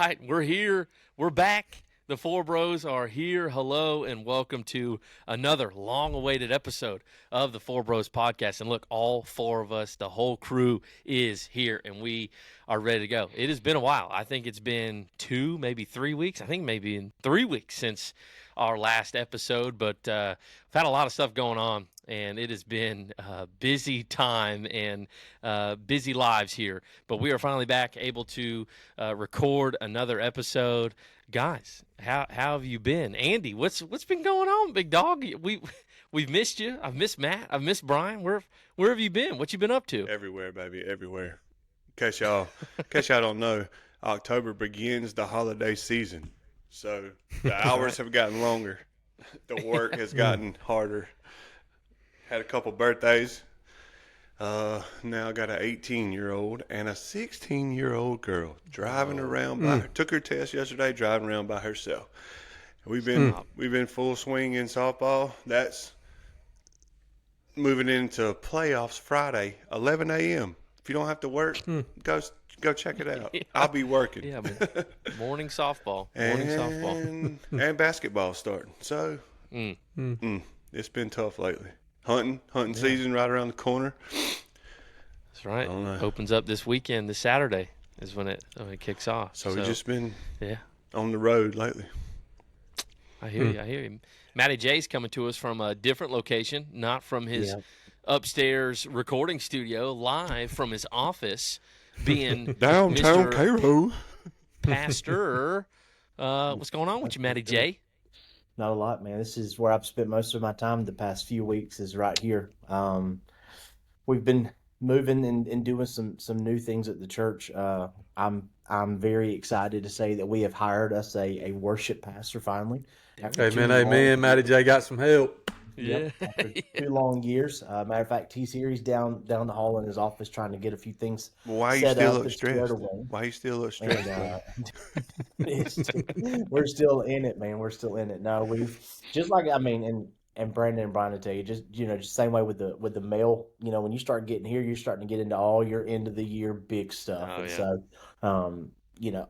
right, we're here. We're back. The ForeBros are here. Hello, and welcome to another long-awaited episode of the ForeBros podcast. And look, all four of us, the whole crew is here, and we are ready to go. It has been a while. I think it's been 2, maybe 3 weeks. I think maybe in 3 weeks since our last episode, but we've had a lot of stuff going on, and it has been a busy time and busy lives here. But we are finally back, able to record another episode. Guys, how have you been? Andy, what's been going on, big dog? We've missed you. I've missed Matt. I've missed Brian. Where have you been? What you been up to? Everywhere, baby, everywhere. In case y'all don't know, October begins the holiday season. So the hours have gotten longer. The work has gotten harder. Had a couple birthdays. Now I got an 18-year-old and a 16-year-old girl driving around by her. Took her test yesterday, driving around by herself. We've been full swing in softball. That's moving into playoffs Friday, 11 a.m. If you don't have to work, go check it out. Yeah. I'll be working. Yeah, man. Morning softball. Softball. And basketball starting. So it's been tough lately. Hunting season right around the corner. That's right. Opens up this weekend. This Saturday is when it kicks off. So we've just been on the road lately. I hear you. Matty J's coming to us from a different location, not from his upstairs recording studio, live from his office, being downtown Cairo. Pastor. What's going on with you, Matty J? Not a lot, man. This is where I've spent most of my time the past few weeks, is right here. We've been moving and doing some new things at the church. I'm very excited to say that we have hired us a worship pastor finally. Amen. Matty J got some help. Yeah. After 2 long years. Matter of fact, he's here. He's down the hall in his office trying to get a few things. Why you still look stressed? Why you still look stressed? We're still in it, man. We're still in it. No, we've just like and Brandon and Brian will tell you, just same way with the mail. When you start getting here, you're starting to get into all your end of the year big stuff, So,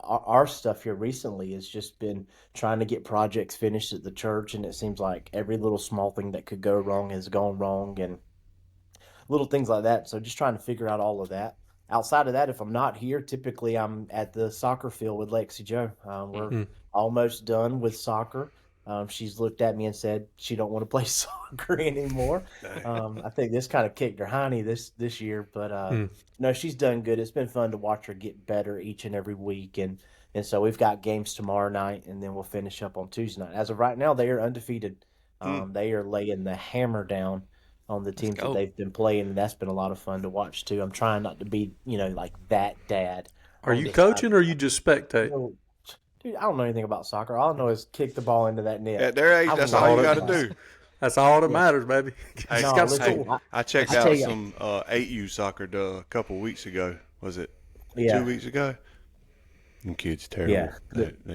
our stuff here recently has just been trying to get projects finished at the church, and it seems like every little small thing that could go wrong has gone wrong, and little things like that. So just trying to figure out all of that. Outside of that, if I'm not here, typically I'm at the soccer field with Lexi Joe. We're almost done with soccer. She's looked at me and said she don't want to play soccer anymore. I think this kind of kicked her hiney this year, but no, she's done good. It's been fun to watch her get better each and every week, and so we've got games tomorrow night, and then we'll finish up on Tuesday night. As of right now, they are undefeated. They are laying the hammer down on the teams that they've been playing, and that's been a lot of fun to watch too. I'm trying not to be like that dad. Are you coaching or are you just spectating? Dude, I don't know anything about soccer. All I know is kick the ball into that net. At their age, that's all you got to do. That's all that matters, baby. I checked out some 8U soccer a couple weeks ago. Was it 2 weeks ago? Them kids terrible. Yeah,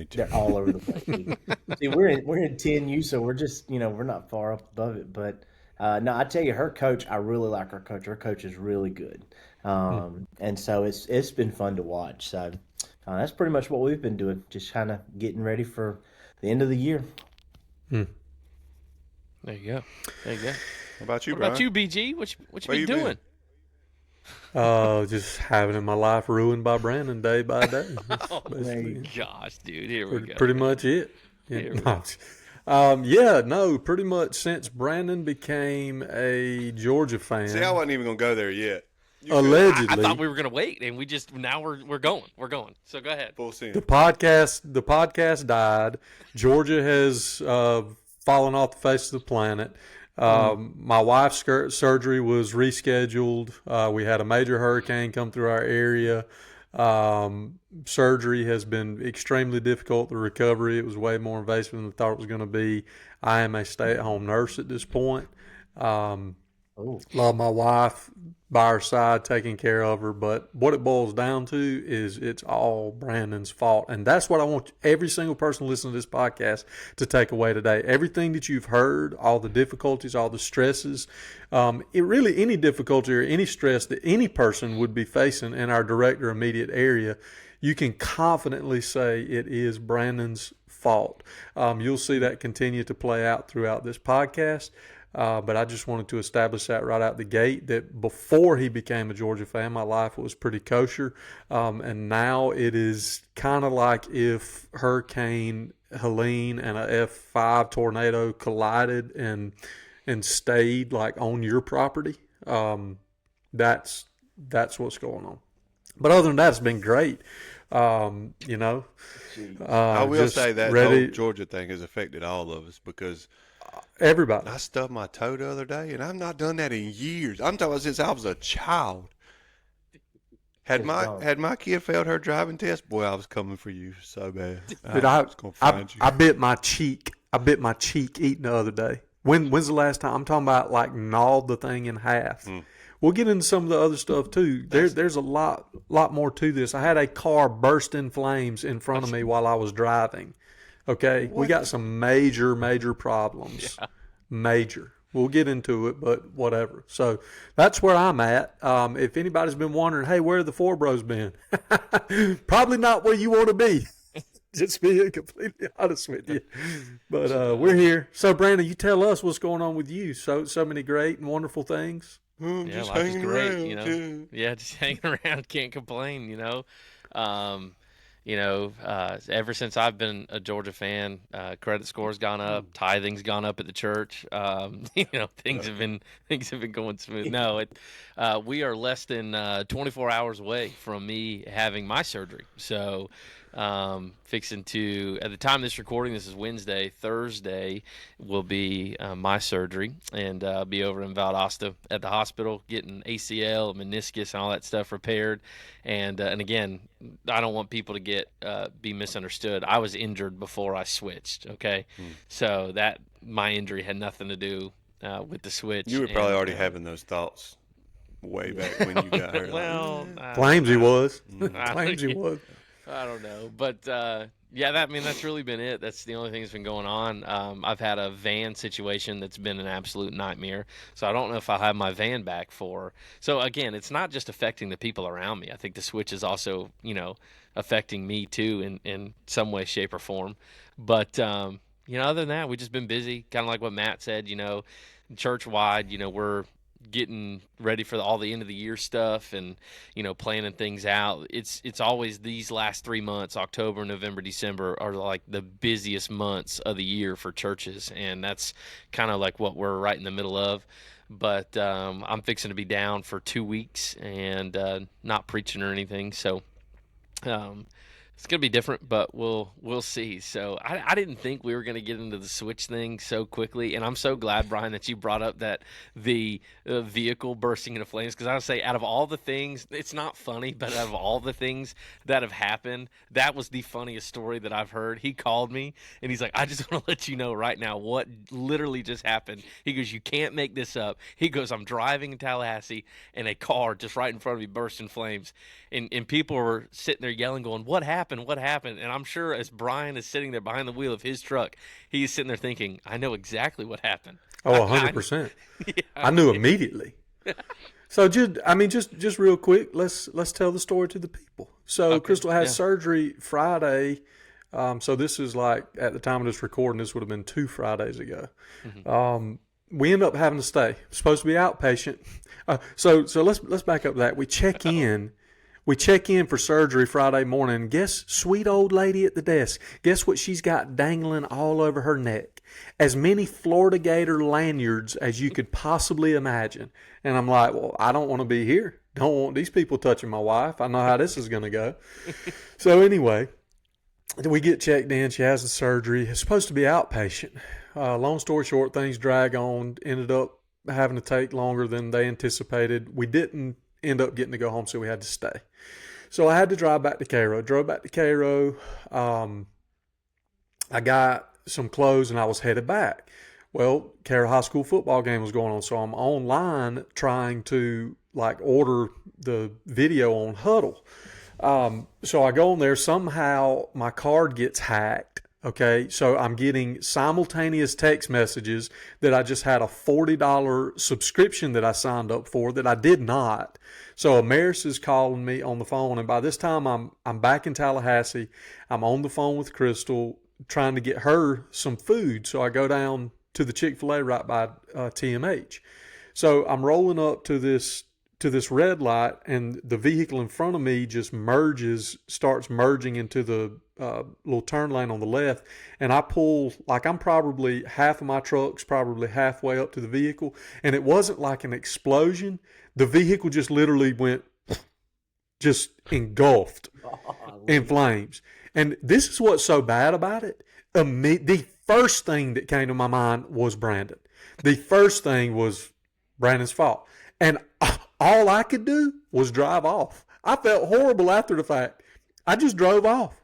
they're all over the place. See, we're in 10U, so we're just we're not far up above it. But no, I tell you, her coach, I really like her coach. Her coach is really good, and so it's been fun to watch. So. That's pretty much what we've been doing, just kind of getting ready for the end of the year. There you go. How about you, Brian? What about you, BG? What you been doing? Just having my life ruined by Brandon day by day. Oh, gosh, dude. Here we go. Pretty much it. Pretty much since Brandon became a Georgia fan. See, I wasn't even going to go there yet. Allegedly. I thought we were going to wait, and now we're going. We're going. So go ahead. Full scene. The podcast died. Georgia has fallen off the face of the planet. My wife's surgery was rescheduled. We had a major hurricane come through our area. Surgery has been extremely difficult. The recovery, it was way more invasive than I thought it was going to be. I am a stay-at-home nurse at this point. Love my wife by her side, taking care of her. But what it boils down to is it's all Brandon's fault. And that's what I want every single person listening to this podcast to take away today. Everything that you've heard, all the difficulties, all the stresses, any difficulty or any stress that any person would be facing in our direct or immediate area, you can confidently say it is Brandon's fault. You'll see that continue to play out throughout this podcast. But I just wanted to establish that right out the gate, that before he became a Georgia fan, my life was pretty kosher. And now it is kind of like if Hurricane Helene and a F5 tornado collided and stayed like on your property. That's what's going on. But other than that, it's been great. You know, I will say that whole Georgia thing has affected all of us because everybody. I stubbed my toe the other day, and I've not done that in years. I'm talking about since I was a child. Had my kid failed her driving test, boy, I was coming for you so bad. Dude, I was gonna find you. I bit my cheek. Eating the other day. When's the last time? I'm talking about like gnawed the thing in half. We'll get into some of the other stuff too. There's a lot more to this. I had a car burst in flames in front of me while I was driving. Okay, we got some major problems. Yeah. Major. We'll get into it, but whatever. So that's where I'm at. If anybody's been wondering, hey, where have the ForeBros been? Probably not where you want to be. Just being completely honest with you. But we're here. So, Brandon, you tell us what's going on with you. So many great and wonderful things. Just life is hanging great, around, you know. too. Yeah, just hanging around, can't complain, you know. Ever since I've been a Georgia fan, credit score's gone up, tithing's gone up at the church. Things have been going smooth. No, we are less than 24 hours away from me having my surgery. So, fixing to, at the time of this recording, this is Wednesday. Thursday will be my surgery, and be over in Valdosta at the hospital getting ACL, meniscus, and all that stuff repaired. And again, I don't want people to be misunderstood. I was injured before I switched. Okay, so that my injury had nothing to do with the switch. You were probably already having those thoughts way back when you got hurt. Well, claims he was. Claims he was. I don't know, but that's really been it. That's the only thing that's been going on. I've had a van situation that's been an absolute nightmare, so I don't know if I'll have my van back for. So again, it's not just affecting the people around me. I think the switch is also, affecting me too in some way, shape, or form. But other than that, we've just been busy, kind of like what Matt said. Church wide, we're getting ready for all the end of the year stuff and planning things out. It's always these last 3 months, October, November, December, are like the busiest months of the year for churches, and that's kind of like what we're right in the middle of. But I'm fixing to be down for 2 weeks and not preaching or anything, so it's gonna be different, but we'll see. So I didn't think we were gonna get into the switch thing so quickly, and I'm so glad, Brian, that you brought up that the vehicle bursting into flames, because I would say out of all the things, it's not funny, but out of all the things that have happened, that was the funniest story that I've heard. He called me and he's like, I just want to let you know right now what literally just happened. He goes, you can't make this up. He goes, I'm driving in Tallahassee and a car just right in front of me burst in flames, and people were sitting there yelling, going, what happened? And I'm sure as Brian is sitting there behind the wheel of his truck, he's sitting there thinking, I know exactly what happened. Oh, 100%. I knew immediately. So just real quick, let's tell the story to the people. So okay. Crystal had surgery Friday. So this is like, at the time of this recording, this would have been 2 Fridays ago. Mm-hmm. We end up having to stay. Supposed to be outpatient. So let's back up that. We check in. We check in for surgery Friday morning. Guess, sweet old lady at the desk, guess what she's got dangling all over her neck? As many Florida Gator lanyards as you could possibly imagine. And I'm like, well, I don't want to be here. Don't want these people touching my wife. I know how this is going to go. So anyway, we get checked in. She has the surgery. It's supposed to be outpatient. Long story short, things drag on. Ended up having to take longer than they anticipated. We didn't end up getting to go home, so we had to stay. So I had to drive back to Cairo. Drove back to Cairo. I got some clothes and I was headed back. Well, Cairo High School football game was going on, so I'm online trying to order the video on Huddle. So I go on there. Somehow my card gets hacked Okay, so I'm getting simultaneous text messages that I just had a $40 subscription that I signed up for that I did not. So Amaris is calling me on the phone, and by this time I'm back in Tallahassee. I'm on the phone with Crystal trying to get her some food. So I go down to the Chick-fil-A right by TMH. So I'm rolling up to this red light, and the vehicle in front of me just starts merging into the little turn lane on the left, and I pull, like I'm probably half of my truck's probably halfway up to the vehicle, and it wasn't like an explosion. The vehicle just literally went, just engulfed in flames. And this is what's so bad about it. The first thing that came to my mind was Brandon. The first thing was Brandon's fault. And all I could do was drive off. I felt horrible after the fact. I just drove off.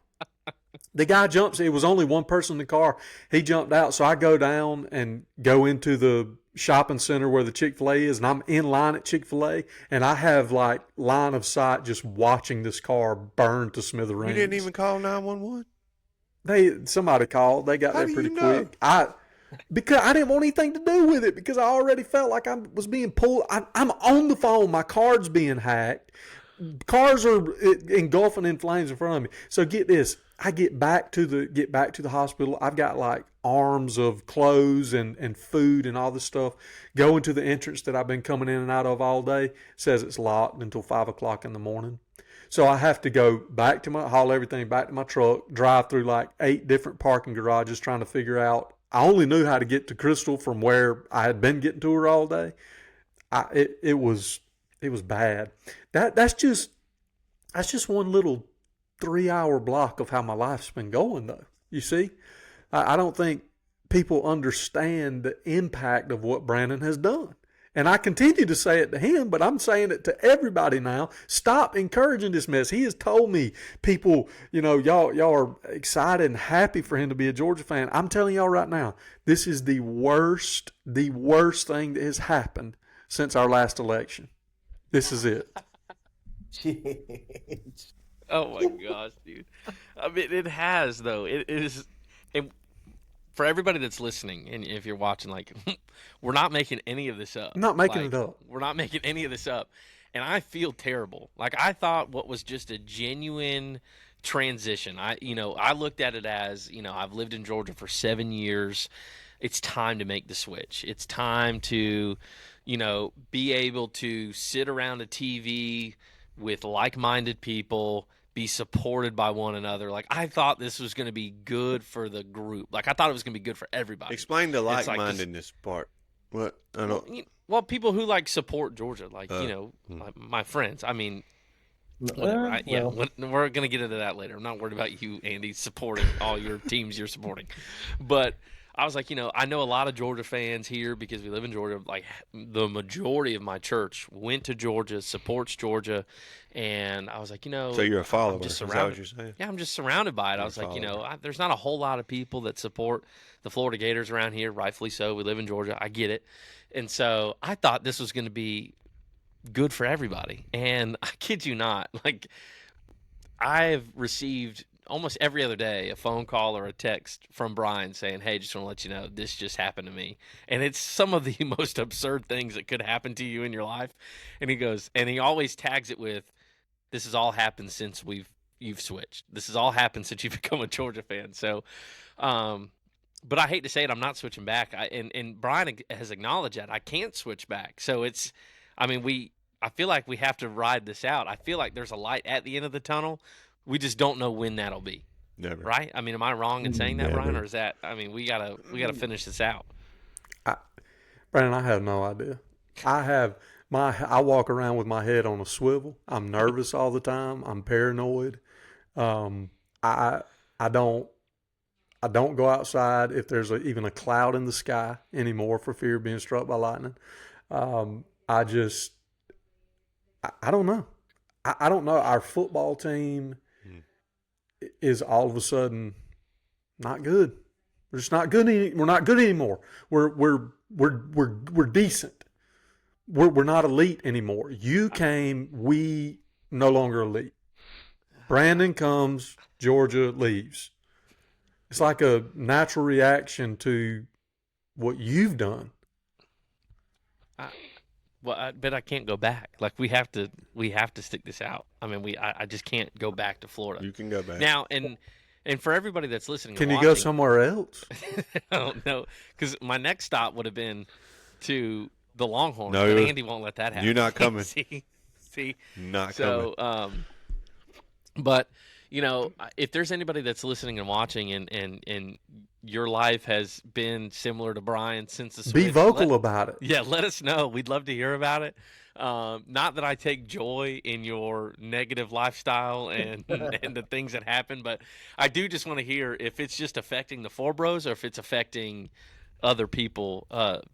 The guy jumps. It was only one person in the car. He jumped out. So I go down and go into the shopping center where the Chick-fil-A is, and I'm in line at Chick-fil-A, and I have like line of sight just watching this car burn to smithereens. You didn't even call 911? Somebody called. They got there pretty quick. Because I didn't want anything to do with it, because I already felt like I was being pulled. I'm on the phone. My card's being hacked. Cars are engulfing in flames in front of me. So get this. I get back to the hospital. I've got like arms of clothes and food and all this stuff. Go into the entrance that I've been coming in and out of all day. Says it's locked until 5 o'clock in the morning. So I have to go back to haul everything back to my truck, drive through like 8 different parking garages trying to figure out. I only knew how to get to Crystal from where I had been getting to her all day. It was bad. That's just one little 3-hour block of how my life's been going, though. You see, I don't think people understand the impact of what Brandon has done. And I continue to say it to him, but I'm saying it to everybody now. Stop encouraging this mess. He has told me, people, y'all are excited and happy for him to be a Georgia fan. I'm telling y'all right now, this is the worst thing that has happened since our last election. This is it. Oh my gosh, dude! I mean, it has though. It is, and for everybody that's listening, and if you're watching, like, we're not making any of this up. I'm not making it up. We're not making any of this up, and I feel terrible. Like, I thought what was just a genuine transition. I looked at it as, I've lived in Georgia for 7 years. It's time to make the switch. It's time to, be able to sit around a TV with like-minded people, be supported by one another. Like, I thought this was going to be good for the group. Like, I thought it was going to be good for everybody. Explain the like-mindedness part. What? I don't. Well, people who support Georgia, like my friends. I mean, whatever. We're going to get into that later. I'm not worried about you, Andy, supporting all your teams you're supporting, but I was like, I know a lot of Georgia fans here because we live in Georgia. Like, the majority of my church went to Georgia, supports Georgia, and I was like, So you're a follower. I'm just surrounded. Is that what you're saying? Yeah, I'm just surrounded by it. I was like, there's not a whole lot of people that support the Florida Gators around here, rightfully so. We live in Georgia. I get it. And so I thought this was going to be good for everybody. And I kid you not, like, I've received almost every other day a phone call or a text from Brian saying, hey, just want to let you know this just happened to me. And it's some of the most absurd things that could happen to you in your life. And he goes, and he always tags it with, this has all happened since you've switched. This has all happened since you've become a Georgia fan. So, but I hate to say it, I'm not switching back. And Brian has acknowledged that I can't switch back. So I feel like we have to ride this out. I feel like there's a light at the end of the tunnel. We just don't know when that'll be. Never. Right? I mean, am I wrong in saying that, Never. Brian, or is that? I mean, we gotta finish this out. Brandon, I have no idea. I walk around with my head on a swivel. I'm nervous all the time. I'm paranoid. I don't go outside if there's even a cloud in the sky anymore for fear of being struck by lightning. I don't know. I don't know. Our football team is all of a sudden not good. We're just not good. We're not good anymore. We're decent. We're not elite anymore. You came, we no longer elite. Brandon comes, Georgia leaves. It's like a natural reaction to what you've done. But I can't go back. Like we have to stick this out. I mean, I just can't go back to Florida. You can go back Now, and for everybody that's listening, Can and you go watching, somewhere else? I don't know, because my next stop would have been to the Longhorns. No, but Andy won't let that happen. you're not coming. see, Not so, coming. But if there's anybody that's listening and watching, and your life has been similar to Brian since the switch, Be vocal about it. Yeah, let us know. We'd love to hear about it. Not that I take joy in your negative lifestyle and and the things that happen, but I do just want to hear if it's just affecting the ForeBros or if it's affecting other people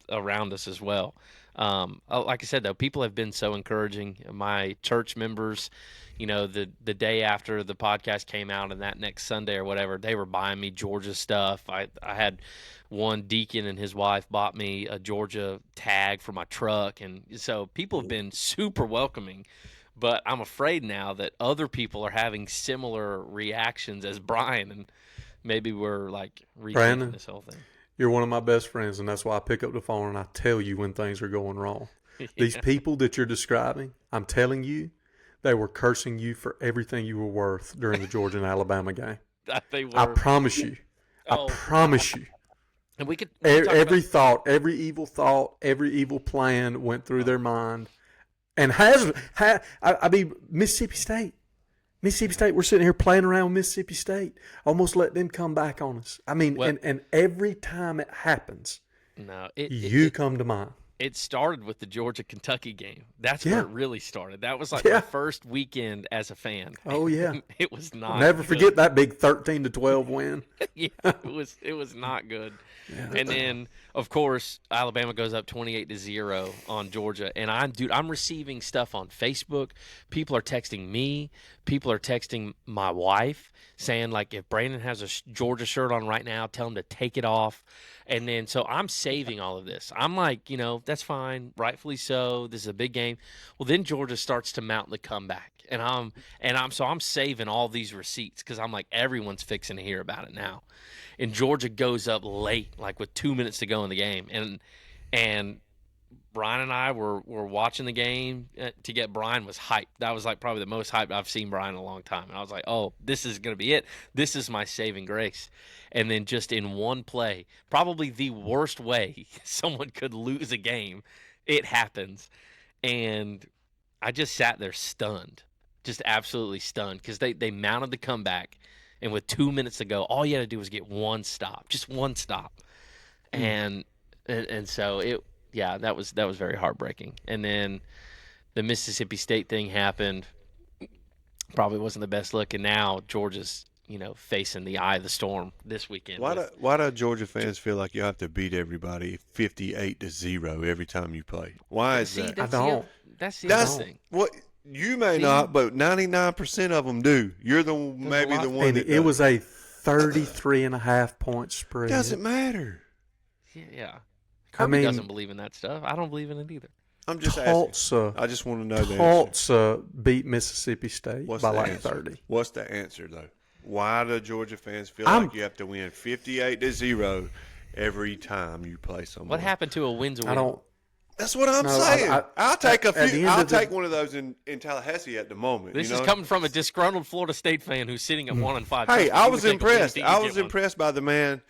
around us as well. Like I said, though, people have been so encouraging. My church members, the day after the podcast came out and that next Sunday or whatever, they were buying me Georgia stuff. I had one deacon and his wife bought me a Georgia tag for my truck. And so people have been super welcoming. But I'm afraid now that other people are having similar reactions as Brian, and maybe we're like rethinking this whole thing. You're one of my best friends, and that's why I pick up the phone and I tell you when things are going wrong. These people that you're describing, I'm telling you, they were cursing you for everything you were worth during the Georgia and Alabama game. They were. I promise you. I promise you. And we could every evil thought, every evil plan went through their mind. And Mississippi State, we're sitting here playing around with Mississippi State. Almost let them come back on us. I mean, and every time it happens, you come to mind. It started with the Georgia-Kentucky game. That's where it really started. That was like Yeah. my first weekend as a fan. Oh, yeah. It was not Never good. forget that big 13-12 win. Yeah, it was not good. Yeah. And then, of course, Alabama goes up 28-0 on Georgia. And I'm receiving stuff on Facebook. People are texting me. People are texting my wife saying, like, if Brandon has a Georgia shirt on right now, tell him to take it off. And then, so I'm saving all of this. I'm like, that's fine, rightfully so. This is a big game. Well, then Georgia starts to mount the comeback, and I'm saving all these receipts because I'm like, everyone's fixing to hear about it now. And Georgia goes up late, like with 2 minutes to go in the game, and Brian and I were watching the game to get Brian was hyped. That was like probably the most hyped I've seen Brian in a long time. And I was like, oh, this is going to be it. This is my saving grace. And then just in one play, probably the worst way someone could lose a game, it happens. And I just sat there stunned, just absolutely stunned because they mounted the comeback. And with 2 minutes to go, all you had to do was get one stop, just one stop. And so yeah, that was very heartbreaking. And then the Mississippi State thing happened. Probably wasn't the best look. And now Georgia's, facing the eye of the storm this weekend. Why do Georgia fans feel like you have to beat everybody 58-0 every time you play? Why is that? I don't. That's the other thing. What you may not, but 99% of them do. You're the one And that it was a 33.5 point spread. Doesn't matter. Yeah. Kirby doesn't believe in that stuff. I don't believe in it either. I'm just Tulsa. asking. I just want to know the answer. Tulsa beat Mississippi State by like answer? 30. What's the answer, though? Why do Georgia fans feel like you have to win 58-0 every time you play someone? What happened to a win's a win? I don't. That's what I'm saying. I'll take one of those in Tallahassee at the moment. This is coming from a disgruntled Florida State fan who's sitting at 1-5. Hey, I was impressed. I was impressed by the man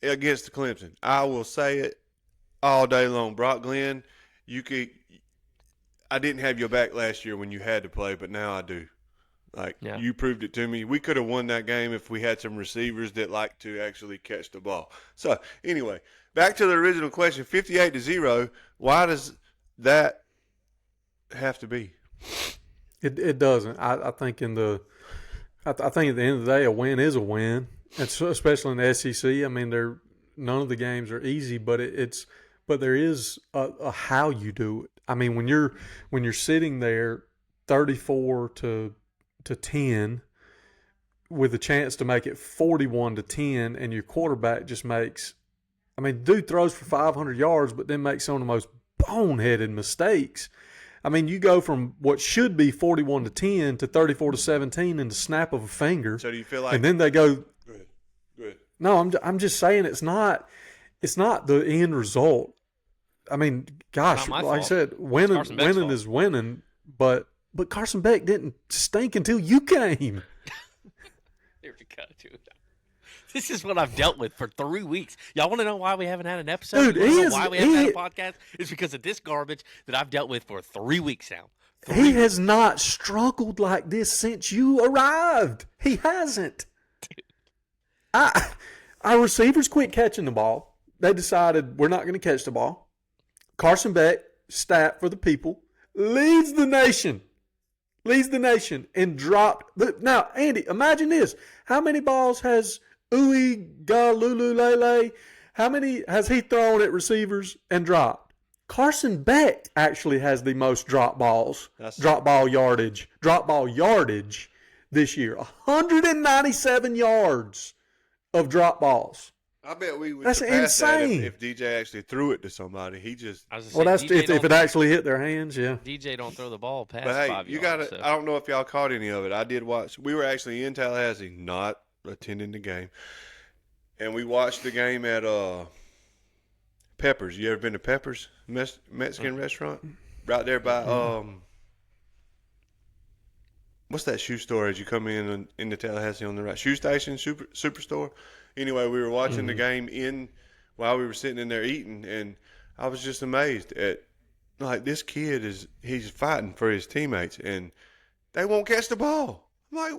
against the Clemson. I will say it all day long. Brock Glenn, I didn't have your back last year when you had to play, but now I do. You proved it to me. We could have won that game if we had some receivers that like to actually catch the ball. So, anyway, back to the original question, 58-0, why does that have to be? It doesn't. I think I think at the end of the day, a win is a win. And so, especially in the SEC. I mean, none of the games are easy, but but there is a how you do it. I mean, when you're sitting there 34-10 with a chance to make it 41-10, and your quarterback just makes, I mean, dude throws for 500 yards, but then makes some of the most boneheaded mistakes. I mean, you go from what should be 41-10 to 34-17 in the snap of a finger. So do you feel like? And then they go. Go ahead. No, I'm just saying it's not the end result. I mean, gosh, Not my like I fault. said, Carson Beck's winning fault. is winning, but Carson Beck didn't stink until you came. Here we go, dude. This is what I've dealt with for 3 weeks. Y'all want to know why we haven't had an episode? Dude, You wanna know why we haven't had a podcast? It's because of this garbage that I've dealt with for 3 weeks now. He has not struggled like this since you arrived. He hasn't. Our receivers quit catching the ball. They decided we're not going to catch the ball. Carson Beck, stat for the people, leads the nation and dropped. Now, Andy, imagine this. How many balls has Galululele, how many has he thrown at receivers and dropped? Carson Beck actually has the most drop ball yardage this year. 197 yards of drop balls. I bet we would That's surpass that insane. if DJ actually threw it to somebody. He just. Well, that's if it actually hit their hands, yeah. DJ don't throw the ball past But hey, 5 you yards. got to. So. I don't know if y'all caught any of it. I did watch. We were actually in Tallahassee, not attending the game, and we watched the game at Peppers. You ever been to Peppers Mexican restaurant? Right there by what's that shoe store as you come in the Tallahassee on the right? Shoe Station Superstore. Anyway, we were watching the game while we were sitting in there eating, and I was just amazed at like this kid he's fighting for his teammates, and they won't catch the ball. I'm like,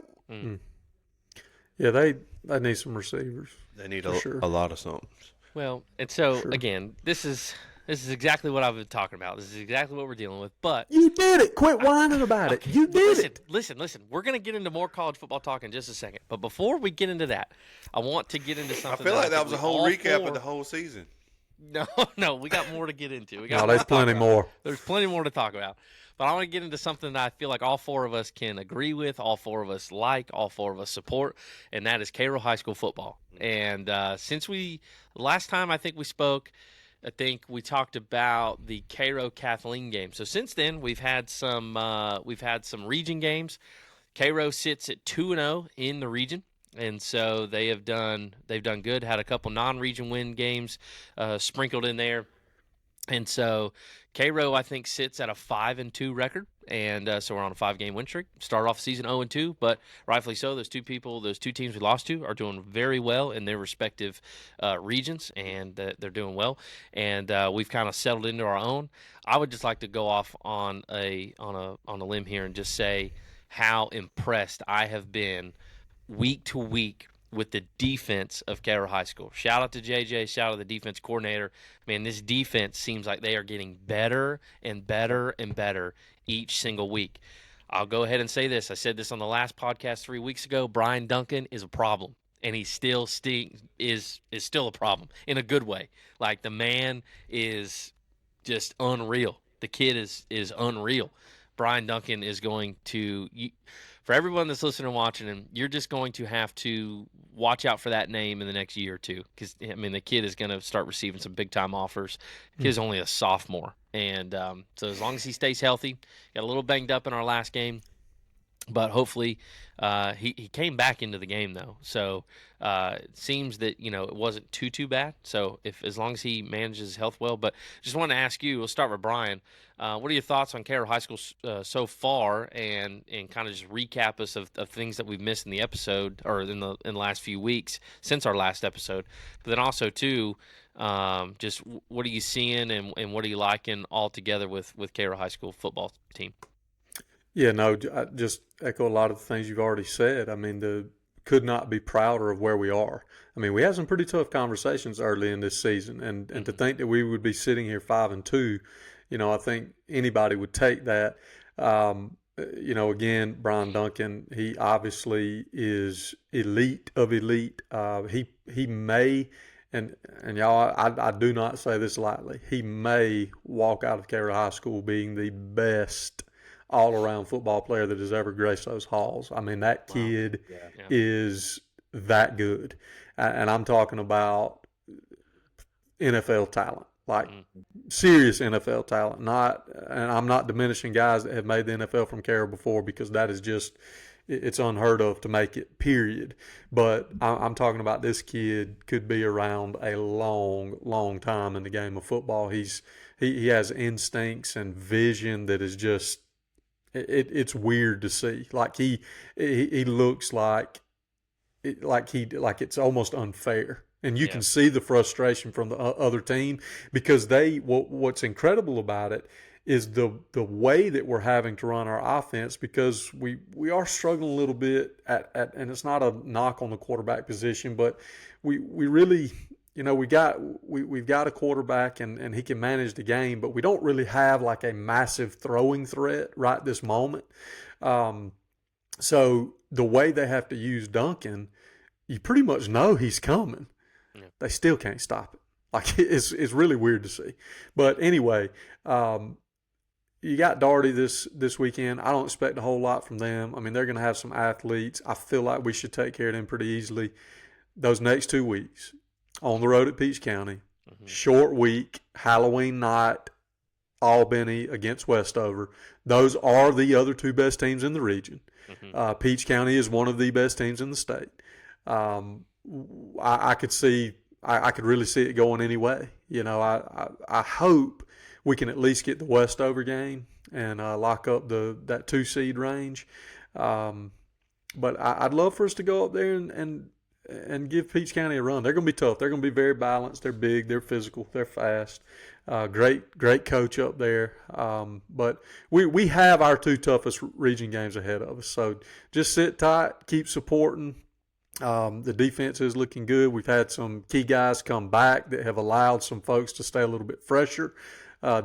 Yeah, they need some receivers. they need sure. a lot of something. Well, and so Sure. again, this is exactly what I've been talking about. This is exactly what we're dealing with. But You did it. Quit whining about it. You did it. Listen. We're going to get into more college football talk in just a second. But before we get into that, I want to get into I something. feel like I that think was a we whole all recap four- of the whole season. No, we got more to get into. No, there's plenty more. There's plenty more to talk about. But I want to get into something that I feel like all four of us can agree with, all four of us like, all four of us support, and that is Cairo High School football. And since last time I think we spoke, I think we talked about the Cairo Kathleen game. So since then, we've had some region games. Cairo sits at 2-0 in the region. And so they've done good. Had a couple non-region win games sprinkled in there, and so Cairo I think sits at a 5-2 record, and so we're on a 5-game win streak. Started off the season 0-2, but rightfully so. Those two teams we lost to are doing very well in their respective regions, and they're doing well. And we've kind of settled into our own. I would just like to go off on a limb here and just say how impressed I have been week to week with the defense of Cairo High School. Shout out to JJ, shout out to the defense coordinator. Man, this defense seems like they are getting better and better and better each single week. I'll go ahead and say this. I said this on the last podcast 3 weeks ago. Brian Duncan is a problem, and he still is still a problem in a good way. Like, the man is just unreal. The kid is unreal. Brian Duncan is going to for everyone that's listening and watching him, you're just going to have to watch out for that name in the next year or two, because I mean the kid is going to start receiving some big time offers. The kid's only a sophomore, and so as long as he stays healthy, got a little banged up in our last game, but hopefully he came back into the game though. So it seems that it wasn't too bad. So as long as he manages his health well, but just want to ask you. We'll start with Brian. What are your thoughts on Cairo High School so far, and kind of just recap us of things that we've missed in the episode or in the last few weeks since our last episode? But then also too, just what are you seeing and what are you liking all together with Cairo High School football team? Yeah, no, I just echo a lot of the things you've already said. I mean, could not be prouder of where we are. I mean, we had some pretty tough conversations early in this season, and to think that we would be sitting here 5-2, I think anybody would take that. Again, Brian Duncan, he obviously is elite of elite. He may, and y'all, I do not say this lightly, he may walk out of Cairo High School being the best all-around football player that has ever graced those halls. I mean, that kid is that good. And I'm talking about NFL talent, like serious NFL talent. And I'm not diminishing guys that have made the NFL from Cairo before, because that is just it's unheard of to make it, period. But I'm talking about this kid could be around a long, long time in the game of football. He has instincts and vision that is just it's weird to see. Like he looks like it's almost unfair. And you can see the frustration from the other team because what's incredible about it is the way that we're having to run our offense, because we are struggling a little bit at and it's not a knock on the quarterback position, but we really, we've got a quarterback and he can manage the game, but we don't really have like a massive throwing threat right this moment. So the way they have to use Duncan, you pretty much know he's coming. Yeah. They still can't stop it. Like it's really weird to see. But anyway, you got Darty this weekend. I don't expect a whole lot from them. I mean, they're going to have some athletes. I feel like we should take care of them pretty easily. Those next 2 weeks, on the road at Peach County, short week, Halloween night, Albany against Westover. Those are the other two best teams in the region. Peach County is one of the best teams in the state. I could really see it going any way. I hope we can at least get the Westover game and lock up that 2 seed range. But I'd love for us to go up there and give Peach County a run. They're going to be tough. They're going to be very balanced. They're big. They're physical. They're fast. Great coach up there. But we have our 2 toughest region games ahead of us. So just sit tight, keep supporting. The defense is looking good. We've had some key guys come back that have allowed some folks to stay a little bit fresher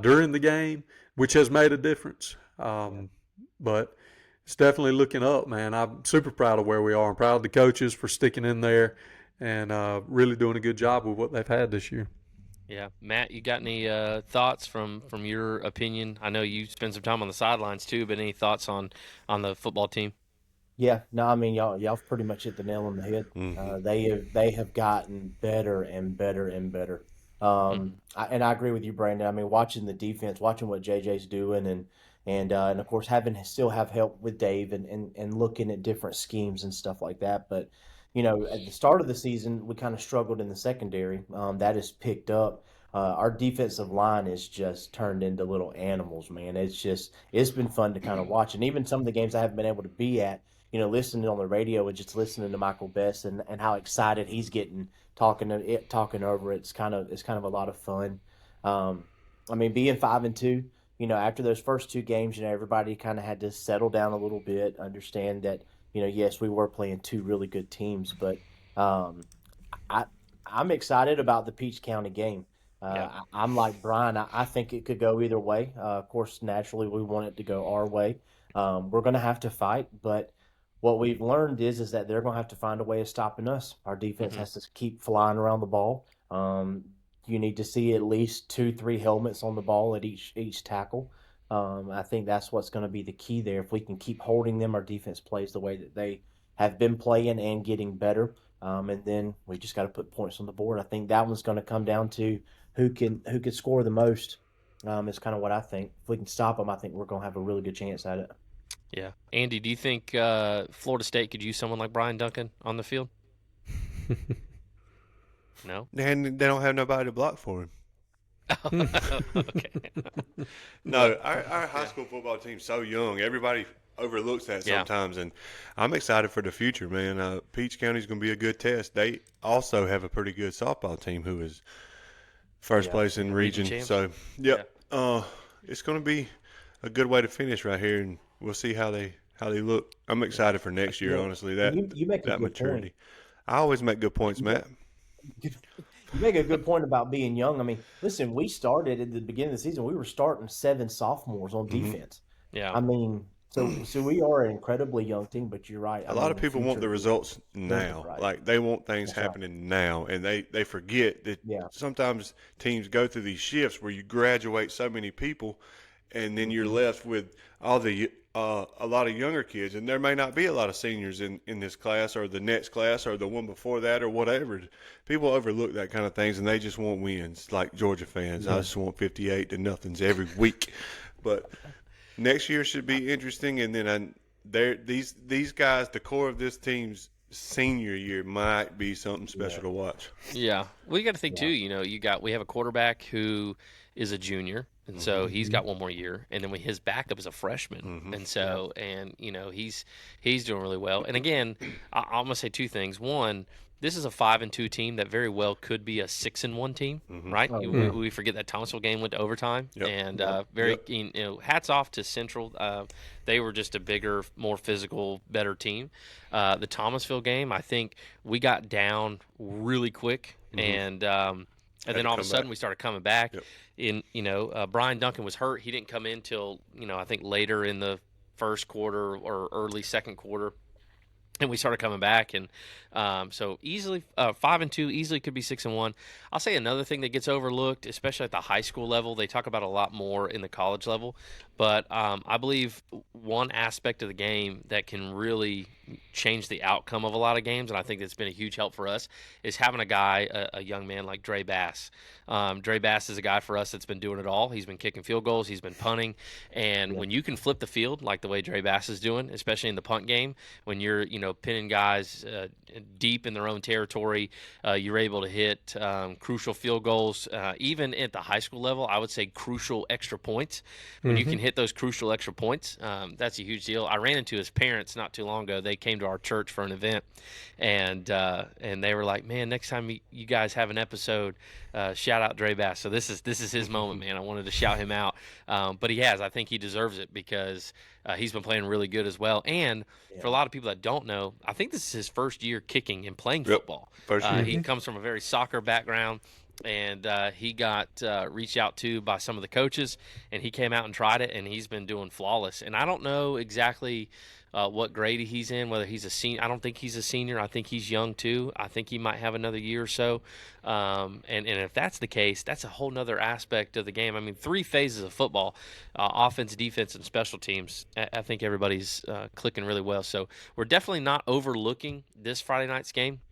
during the game, which has made a difference. But it's definitely looking up, man. I'm super proud of where we are. I'm proud of the coaches for sticking in there and really doing a good job with what they've had this year. Yeah. Matt, you got any thoughts from your opinion? I know you spend some time on the sidelines too, but any thoughts on the football team? Yeah, no, I mean y'all pretty much hit the nail on the head. They have gotten better and better and better. And I agree with you, Brandon. I mean, watching the defense, watching what JJ's doing, and of course still have help with Dave and looking at different schemes and stuff like that. But at the start of the season, we kind of struggled in the secondary. That has picked up. Our defensive line is just turned into little animals, man. It's been fun to kind of watch, and even some of the games I haven't been able to be at. Listening on the radio and just listening to Michael Best and how excited he's getting talking over it's kind of a lot of fun. I mean, being 5-2, after those first 2 games, everybody kind of had to settle down a little bit, understand that yes, we were playing 2 really good teams, but I'm excited about the Peach County game. I'm like Brian. I think it could go either way. Of course, naturally, we want it to go our way. We're going to have to fight, but what we've learned is that they're going to have to find a way of stopping us. Our defense has to keep flying around the ball. You need to see at least 2-3 helmets on the ball at each tackle. I think that's what's going to be the key there. If we can keep holding them, our defense plays the way that they have been playing and getting better. And then we just got to put points on the board. I think that one's going to come down to who can score the most. Is kind of what I think. If we can stop them, I think we're going to have a really good chance at it. Yeah. Andy, do you think Florida State could use someone like Brian Duncan on the field? No? They don't have nobody to block for him. Okay. No, our high school football team's so young. Everybody overlooks that sometimes, and I'm excited for the future, man. Peach County's going to be a good test. They also have a pretty good softball team who is first place in the region. So, it's going to be a good way to finish right here, and we'll see how they look. I'm excited for next year, honestly. You make a good maturity. Point. I always make good points, Matt. You make a good point about being young. I mean, listen, we started at the beginning of the season. We were starting 7 sophomores on defense. Yeah. I mean, so we are an incredibly young team. But you're right. A lot of people want the results now. Right. Like they want things happening now, and they forget that sometimes teams go through these shifts where you graduate so many people, and then you're left with all the a lot of younger kids, and there may not be a lot of seniors in this class or the next class or the one before that or whatever. People overlook that kind of things, and they just want wins, like Georgia fans. I just want 58 to nothings every week. But next year should be interesting, and then these guys, the core of this team's senior year might be something special to watch. Yeah. Well, you got to think too. We have a quarterback who is a junior, and so he's got one more year, and then his backup is a freshman, and so he's doing really well. And again, I'm gonna say two things. One, this is a 5-2 team that very well could be a 6-1 team, right? We forget that Thomasville game went to overtime, and hats off to Central. They were just a bigger, more physical, better team. The Thomasville game, I think we got down really quick, and then all of a sudden we started coming back. Brian Duncan was hurt. He didn't come in till I think later in the first quarter or early second quarter. And we started coming back, and so easily 5-2, easily could be 6-1. I'll say another thing that gets overlooked, especially at the high school level. They talk about a lot more in the college level, but I believe one aspect of the game that can really change the outcome of a lot of games, and I think that's been a huge help for us, is having a guy, a young man like Dre Bass. Dre Bass is a guy for us that's been doing it all. He's been kicking field goals. He's been punting. And when you can flip the field like the way Dre Bass is doing, especially in the punt game, when you're, pinning guys deep in their own territory, you're able to hit crucial field goals. Even at the high school level, I would say crucial extra points. When you can hit those crucial extra points, that's a huge deal. I ran into his parents not too long ago. They came to our church for an event, and they were like, "Man, next time you guys have an episode, shout out Dre Bass." So this is his moment, man. I wanted to shout him out, but he has. I think he deserves it because he's been playing really good as well. And for a lot of people that don't know, I think this is his first year kicking and playing football. He comes from a very soccer background, and he got reached out to by some of the coaches, and he came out and tried it, and he's been doing flawless. And I don't know exactly what grade he's in, whether he's a senior. I don't think he's a senior. I think he's young too. I think he might have another year or so. And if that's the case, that's a whole nother aspect of the game. I mean, 3 phases of football, offense, defense, and special teams. I think everybody's clicking really well. So we're definitely not overlooking this Friday night's game.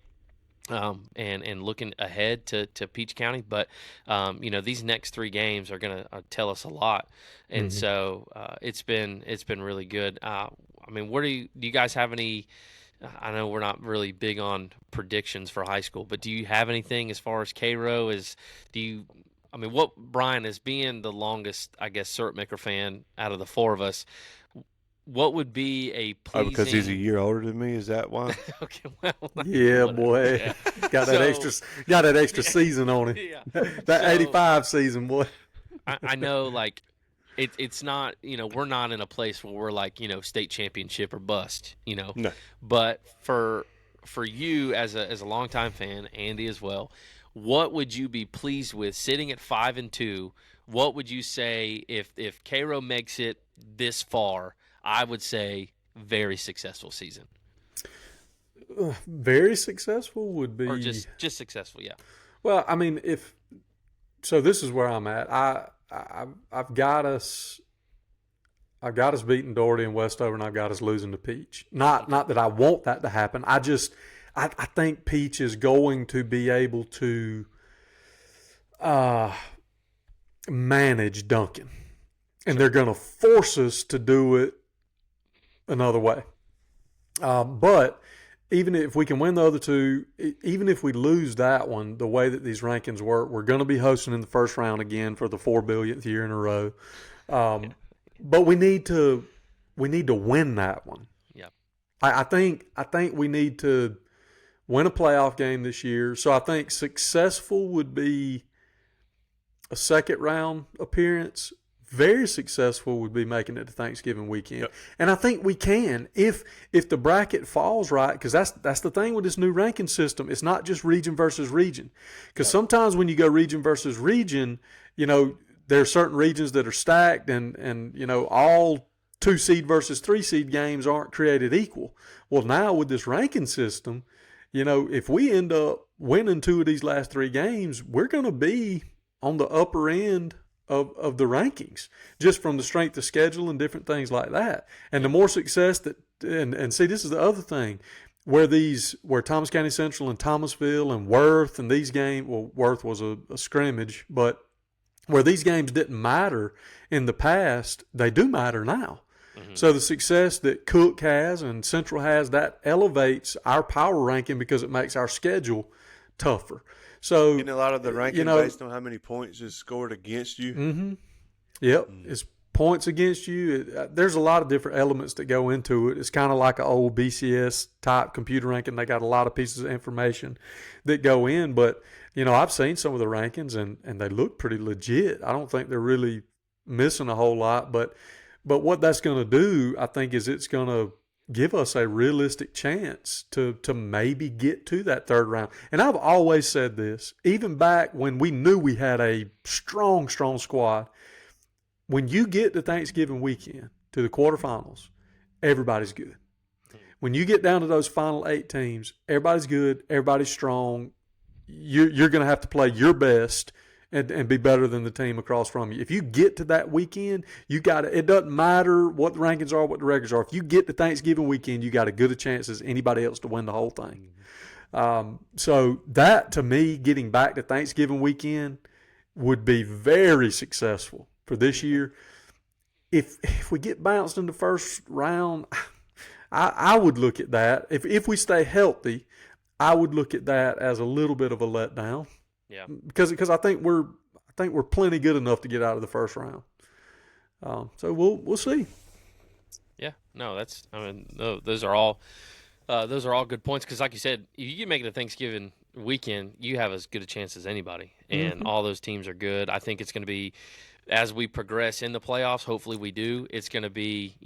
And looking ahead to Peach County, but these next 3 games are going to tell us a lot, and so it's been really good. I mean, do you guys have any? I know we're not really big on predictions for high school, but do you have anything as far as Cairo is? What Brian, as being the longest, I guess, Surtmaker fan out of the 4 of us, what would be a pleasing... Oh, because he's a year older than me? Is that why? Okay, well, yeah, boy. Yeah. Got that extra season on him. Yeah. That 85 season, boy. I know, like, it's not, we're not in a place where we're like, state championship or bust, No. But for you as a longtime fan, Andy as well, what would you be pleased with sitting at 5-2? What would you say if Cairo makes it this far? I would say very successful season. Very successful would be, or just successful, yeah. Well, I mean, this is where I'm at. I've got us beating Doherty and Westover, and I've got us losing to Peach. Not that I want that to happen. I think Peach is going to be able to manage Duncan, and they're going to force us to do it another way. But even if we can win the other 2, even if we lose that one, the way that these rankings work, we're going to be hosting in the first round again for the 4 billionth year in a row. But we need to win that one. Yeah. I think we need to win a playoff game this year. So I think successful would be a second round appearance. Very successful would be making it to Thanksgiving weekend. Yep. And I think we can if the bracket falls right, because that's the thing with this new ranking system. It's not just region versus region. Because sometimes when you go region versus region, there are certain regions that are stacked and all 2 seed versus 3 seed games aren't created equal. Well, now with this ranking system, if we end up winning 2 of these last 3 games, we're going to be on the upper end of the rankings, just from the strength of schedule and different things like that. And the more success that, and see, this is the other thing, where Thomas County Central and Thomasville and Worth and these games, well, Worth was a scrimmage, but where these games didn't matter in the past, they do matter now. Mm-hmm. So the success that Cook has and Central has, that elevates our power ranking because it makes our schedule tougher. So Getting a lot of the ranking based on how many points is scored against you. Mm-hmm. Yep. It's points against you. There's a lot of different elements that go into it. It's kind of like an old BCS type computer ranking. They got a lot of pieces of information that go in. But, I've seen some of the rankings and they look pretty legit. I don't think they're really missing a whole lot. But what that's going to do, I think, is it's going to give us a realistic chance to maybe get to that third round. And I've always said this, even back when we knew we had a strong squad. When you get to Thanksgiving weekend, to the quarterfinals, everybody's good. When you get down to those final 8 teams, everybody's good, everybody's strong. You're going to have to play your best and be better than the team across from you. If you get to that weekend, you got it doesn't matter what the rankings are, what the records are. If you get to Thanksgiving weekend, you got as good a chance as anybody else to win the whole thing. So that, to me, getting back to Thanksgiving weekend would be very successful for this year. If we get bounced in the first round, I would look at that. If we stay healthy, I would look at that as a little bit of a letdown. Yeah. Because I think we're plenty good enough to get out of the first round. So we'll see. Yeah. No, those are all good points because, like you said, if you make it to Thanksgiving weekend, you have as good a chance as anybody, and all those teams are good. I think it's going to be, as we progress in the playoffs, hopefully we do, it's going to be,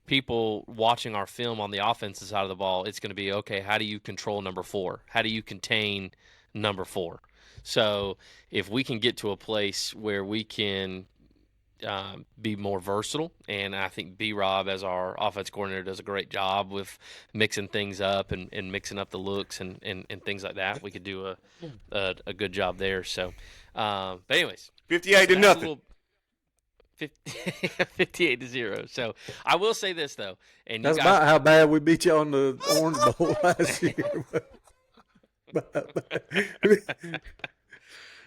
people watching our film on the offensive side of the ball, it's going to be, okay, how do you control number 4? How do you contain number 4? So if we can get to a place where we can be more versatile, and I think B-Rob, as our offense coordinator, does a great job with mixing things up and mixing up the looks and things like that. We could do a good job there. So, but anyways, 58-0. 58-0. So I will say this though, and that's you guys, about how bad we beat you on the Orange Bowl last year.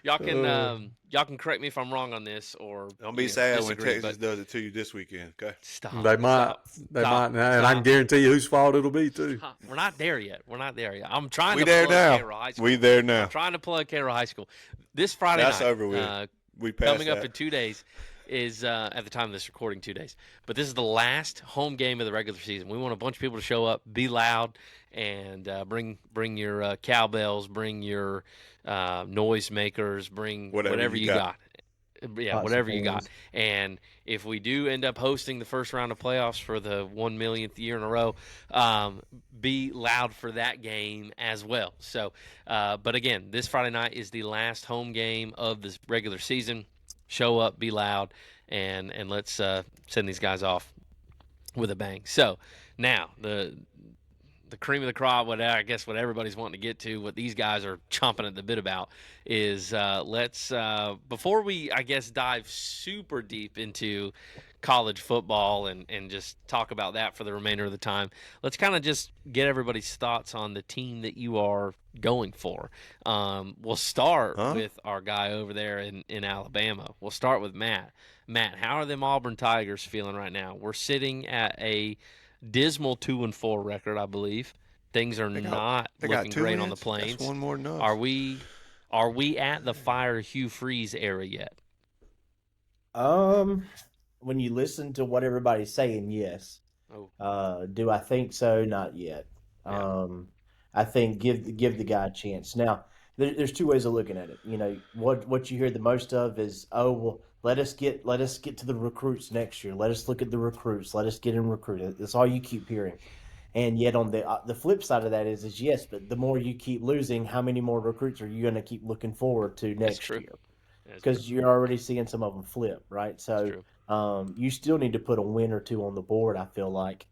y'all can correct me if I'm wrong on this, or don't be sad when disagree, Texas does it to you this weekend. Okay, stop. They might, and I can guarantee you whose fault it'll be too. Stop. We're not there yet. I'm trying we to there plug now. Cairo High School. We there now. I'm trying to plug Cairo High School. This Friday That's night, over with. We passed coming that. up in 2 days. Is at the time of this recording 2 days, but this is the last home game of the regular season. We want a bunch of people to show up, be loud, and bring your cowbells, bring your noise makers, bring whatever you got. Yeah, whatever you got. And if we do end up hosting the first round of playoffs for the 1 millionth year in a row, be loud for that game as well. So, but again, this Friday night is the last home game of this regular season. Show up, be loud, and let's send these guys off with a bang. So now the cream of the crop, what everybody's wanting to get to, what these guys are chomping at the bit about, is let's before we dive super deep into college football and just talk about that for the remainder of the time, let's kind of just get everybody's thoughts on the team that you are going for. We'll start with our guy over there in Alabama. We'll start with Matt. Matt, how are them Auburn Tigers feeling right now? We're sitting at a dismal 2-4 record, I believe. Things are not looking great on the Plains. That's one more than us. Are we at the fire Hugh Freeze era yet? When you listen to what everybody's saying, yes. Do I think so? Not yet. Yeah. I think give the guy a chance. Now, there's 2 ways of looking at it. What you hear the most of is, let us get to the recruits next year. Let us look at the recruits. Let us get in recruit. That's all you keep hearing. And yet on the flip side of that is yes, but the more you keep losing, how many more recruits are you going to keep looking forward to next year? Because you're already seeing some of them flip, right? So you still need to put a win or 2 on the board, I feel like.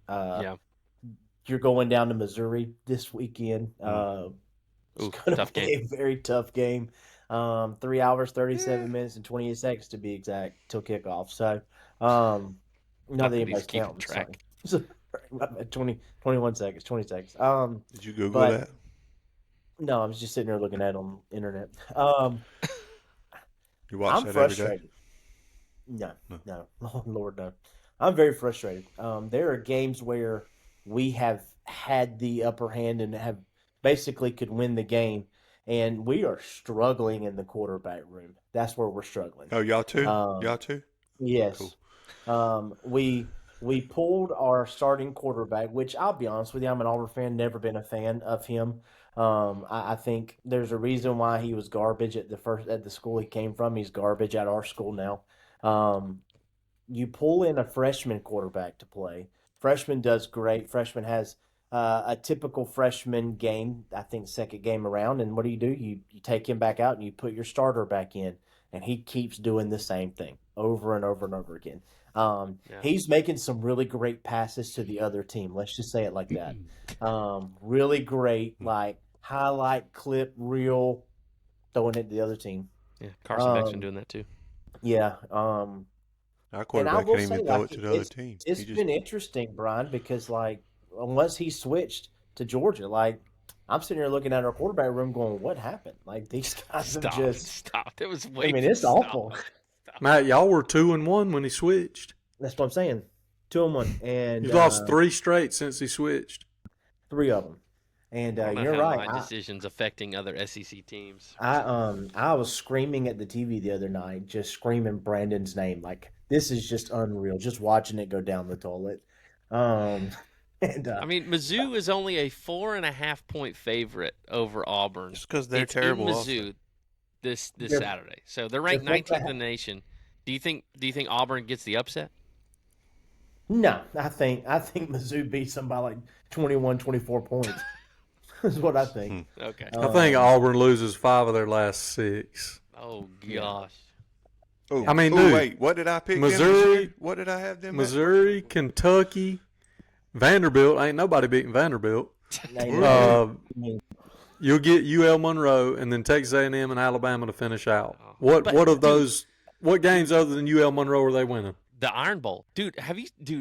You're going down to Missouri this weekend. It's going to be a very tough game. 3 hours, 37 minutes, and 28 seconds to be exact till kickoff. So, not that anybody's counting. Track. So, 21 seconds, 20 seconds. Did you Google that? No, I was just sitting there looking at it on the internet. You watch I'm that frustrated. every day? No. Oh, Lord, no. I'm very frustrated. There are games where we have had the upper hand and have basically could win the game, and we are struggling in the quarterback room. That's where we're struggling. Oh, y'all too? Um, Y'all too? yes. Cool. We pulled our starting quarterback, which I'll be honest with you, I'm an Auburn fan, never been a fan of him. I think there's a reason why he was garbage at the school he came from. He's garbage at our school now. You pull in a freshman quarterback to play. Freshman does great. Freshman has a typical freshman game, I think second game around. And what do? You take him back out and you put your starter back in, and he keeps doing the same thing over and over and over again. He's making some really great passes to the other team. Let's just say it like that. Really great, like highlight clip reel, throwing it to the other team. Yeah, Carson Beck's been doing that too. Yeah. Our quarterback can't even throw it to the other team. It's been interesting, Brian, because like unless he switched to Georgia, like I'm sitting here looking at our quarterback room, going, "What happened?" Like these guys have just stopped. It was way. I mean, it's awful. Matt, y'all were 2-1 when he switched. That's what I'm saying. 2-1, and You've lost 3 straight since he switched. 3 of them. And I don't know you're how right. My decisions affecting other SEC teams. I was screaming at the TV the other night, just screaming Brandon's name. Like this is just unreal. Just watching it go down the toilet. And I mean, Mizzou is only a 4.5-point favorite over Auburn. Just because they're it's terrible. In Mizzou this Saturday, so they're ranked 19th in the nation. Do you think Auburn gets the upset? No, I think Mizzou beats them by like 21, 24 points. Is what I think. Okay. I think Auburn loses 5 of their last 6. Oh gosh. Oh, I mean, dude, wait, what did I pick? Missouri. What did I have them? Missouri, Kentucky, Vanderbilt. Ain't nobody beating Vanderbilt. You'll get UL Monroe and then Texas A&M and Alabama to finish out. What of those? What games other than UL Monroe are they winning? The Iron Bowl, dude.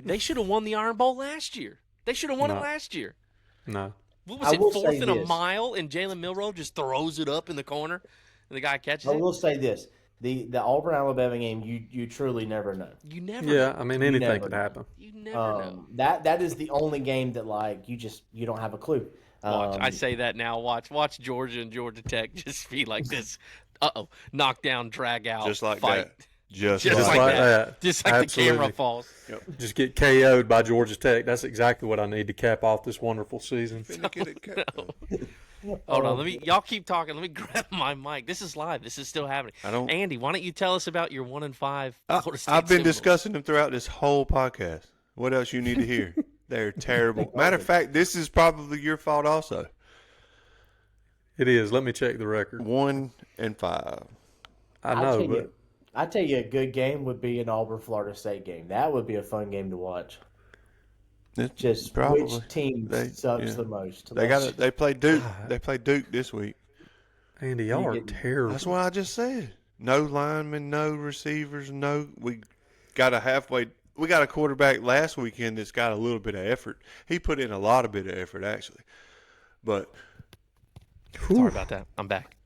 They should have won the Iron Bowl last year. They should have won it last year. No. What was it, 4th and a mile, and Jalen Milroe just throws it up in the corner, and the guy catches it? I will say this. The Auburn-Alabama game, you truly never know. You never Yeah, know. I mean, anything could happen. You never know. That is the only game that, like, you don't have a clue. Watch. I say that now. Watch Georgia and Georgia Tech just be like this. Knockdown, drag out, just like fight. that. Just like that. Just like Absolutely. the camera falls. Yep. Just get KO'd by Georgia Tech. That's exactly what I need to cap off this wonderful season. Hold on, y'all keep talking. Let me grab my mic. This is live. This is still happening. Andy, why don't you tell us about your 1-5 Florida State I've been Seminoles? discussing them throughout this whole podcast. What else you need to hear? They're terrible. Matter of fact, this is probably your fault also. It is. Let me check the record. 1-5. I know, but I tell you, a good game would be an Auburn-Florida State game. That would be a fun game to watch. Just probably. Which team sucks the most? They play Duke. They play Duke this week. Andy, y'all are terrible. That's what I just said. No linemen, no receivers, no. We got a quarterback last weekend that's got a little bit of effort. He put in a lot of bit of effort actually, but sorry about that. I'm back.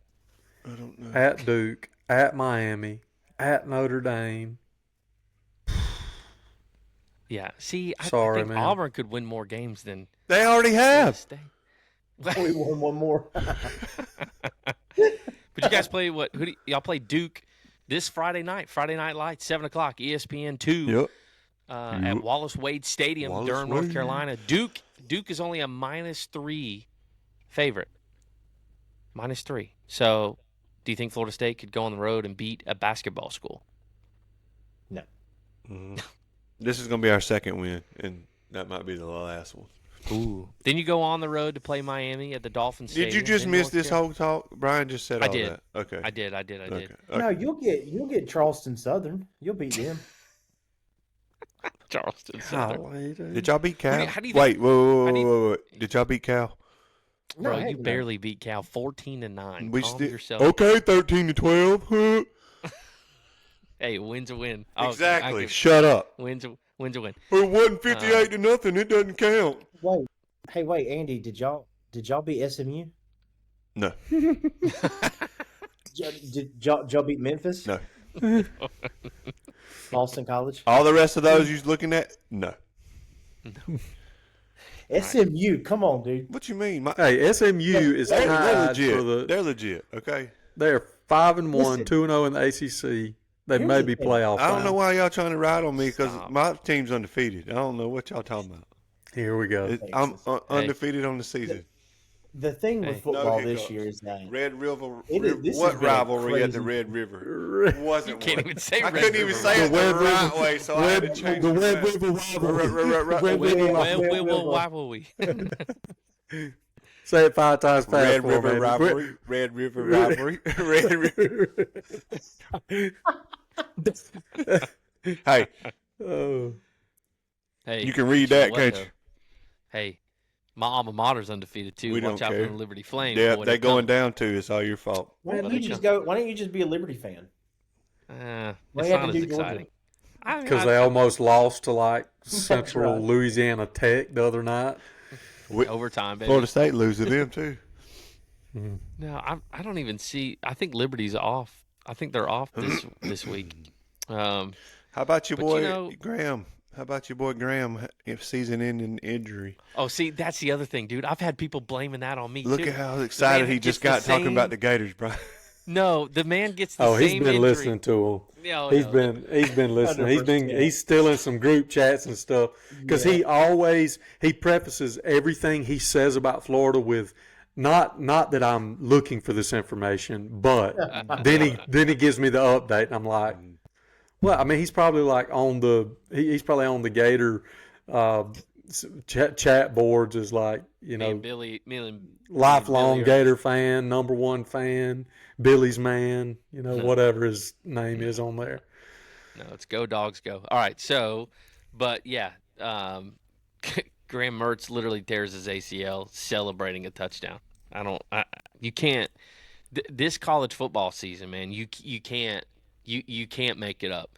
I don't know. At Duke, at Miami, at Notre Dame. Yeah, see, I Sorry, think man. Auburn could win more games than They already have. We won one more. But you guys play what? Y'all play Duke this Friday night? Friday Night Lights, 7:00, ESPN 2. Yep. At Wallace Wade Stadium, Durham, North Carolina. Duke is only a -3 favorite. -3. So, do you think Florida State could go on the road and beat a basketball school? No. Mm-hmm. This is going to be our second win, and that might be the last one. Ooh. Then you go on the road to play Miami at the Dolphins Stadium. Did you just miss this whole talk? Brian just said all that. Okay. I did. Okay. No, you'll get Charleston Southern. You'll beat them. Charleston Southern. Did y'all beat Cal? How do you wait. Did y'all beat Cal? Bro, you barely beat Cal 14-9. Calm yourself. Okay, 13-12. Hey, win's a win. Exactly. Shut up. Win's a win. It wasn't 58-0. It doesn't count. Wait, Andy, did y'all beat SMU? No. Did y'all beat Memphis? No. Boston College. All the rest of those you're looking at, no. SMU, come on, dude. What you mean? Hey, SMU is They're tied legit. for the. They're legit. Okay. They're 5-1, Listen. 2-0 in the ACC. They Here's may the be thing. playoff. I don't know bound. why y'all trying to ride on me because Stop. my team's undefeated. I don't know what y'all talking about. Here we go. I'm undefeated on the season. The thing with Hey. football No this hiccups. year is that Red River. This What has been a rivalry at the crazy- Red River? Wasn't Can't one. even say I Red couldn't even River say it The the Red right River- way, so I had to change the it. Red River rivalry. Red River Where will we? Say it 5 times fast. Red for River me. rivalry. Red River rivalry. Red River. Hey, Oh. Hey, you can read you know that, what, can't though? you? Hey, my alma mater's undefeated too. We Watch don't out care. for the Liberty Flames. Yeah, boy, they they're going coming. down too. It's all your fault. Why don't Well, you they just go? Why don't you just be a Liberty fan? It's Why you have not to as do Georgia? exciting. I mean, Because they almost lost to like That's Central right. Louisiana Tech the other night. overtime, baby. Florida State losing them too. No, I don't even see. I think Liberty's off. I think they're off this week. How about your But boy you know- Graham? How about your boy Graham? If season-ending injury. Oh, see, that's the other thing, dude. I've had people blaming that on me Look too. at how excited he gets just the got talking same- about the Gators, bro. No, the man gets the Oh, same he's been injury. listening to him. Yeah, He's been listening. 100%. He's still in some group chats and stuff because he prefaces everything he says about Florida with not that I'm looking for this information, but then he gives me the update and I'm like, well, I mean he's probably like on the Gator chat boards is like, you Me know, and Billy, lifelong Billy are- Gator fan, #1 fan, Billy's man, you know, whatever his name is on there. No, it's go dogs go. All right, so, but yeah, Graham Mertz literally tears his ACL celebrating a touchdown. You can't. This college football season, man, you can't make it up.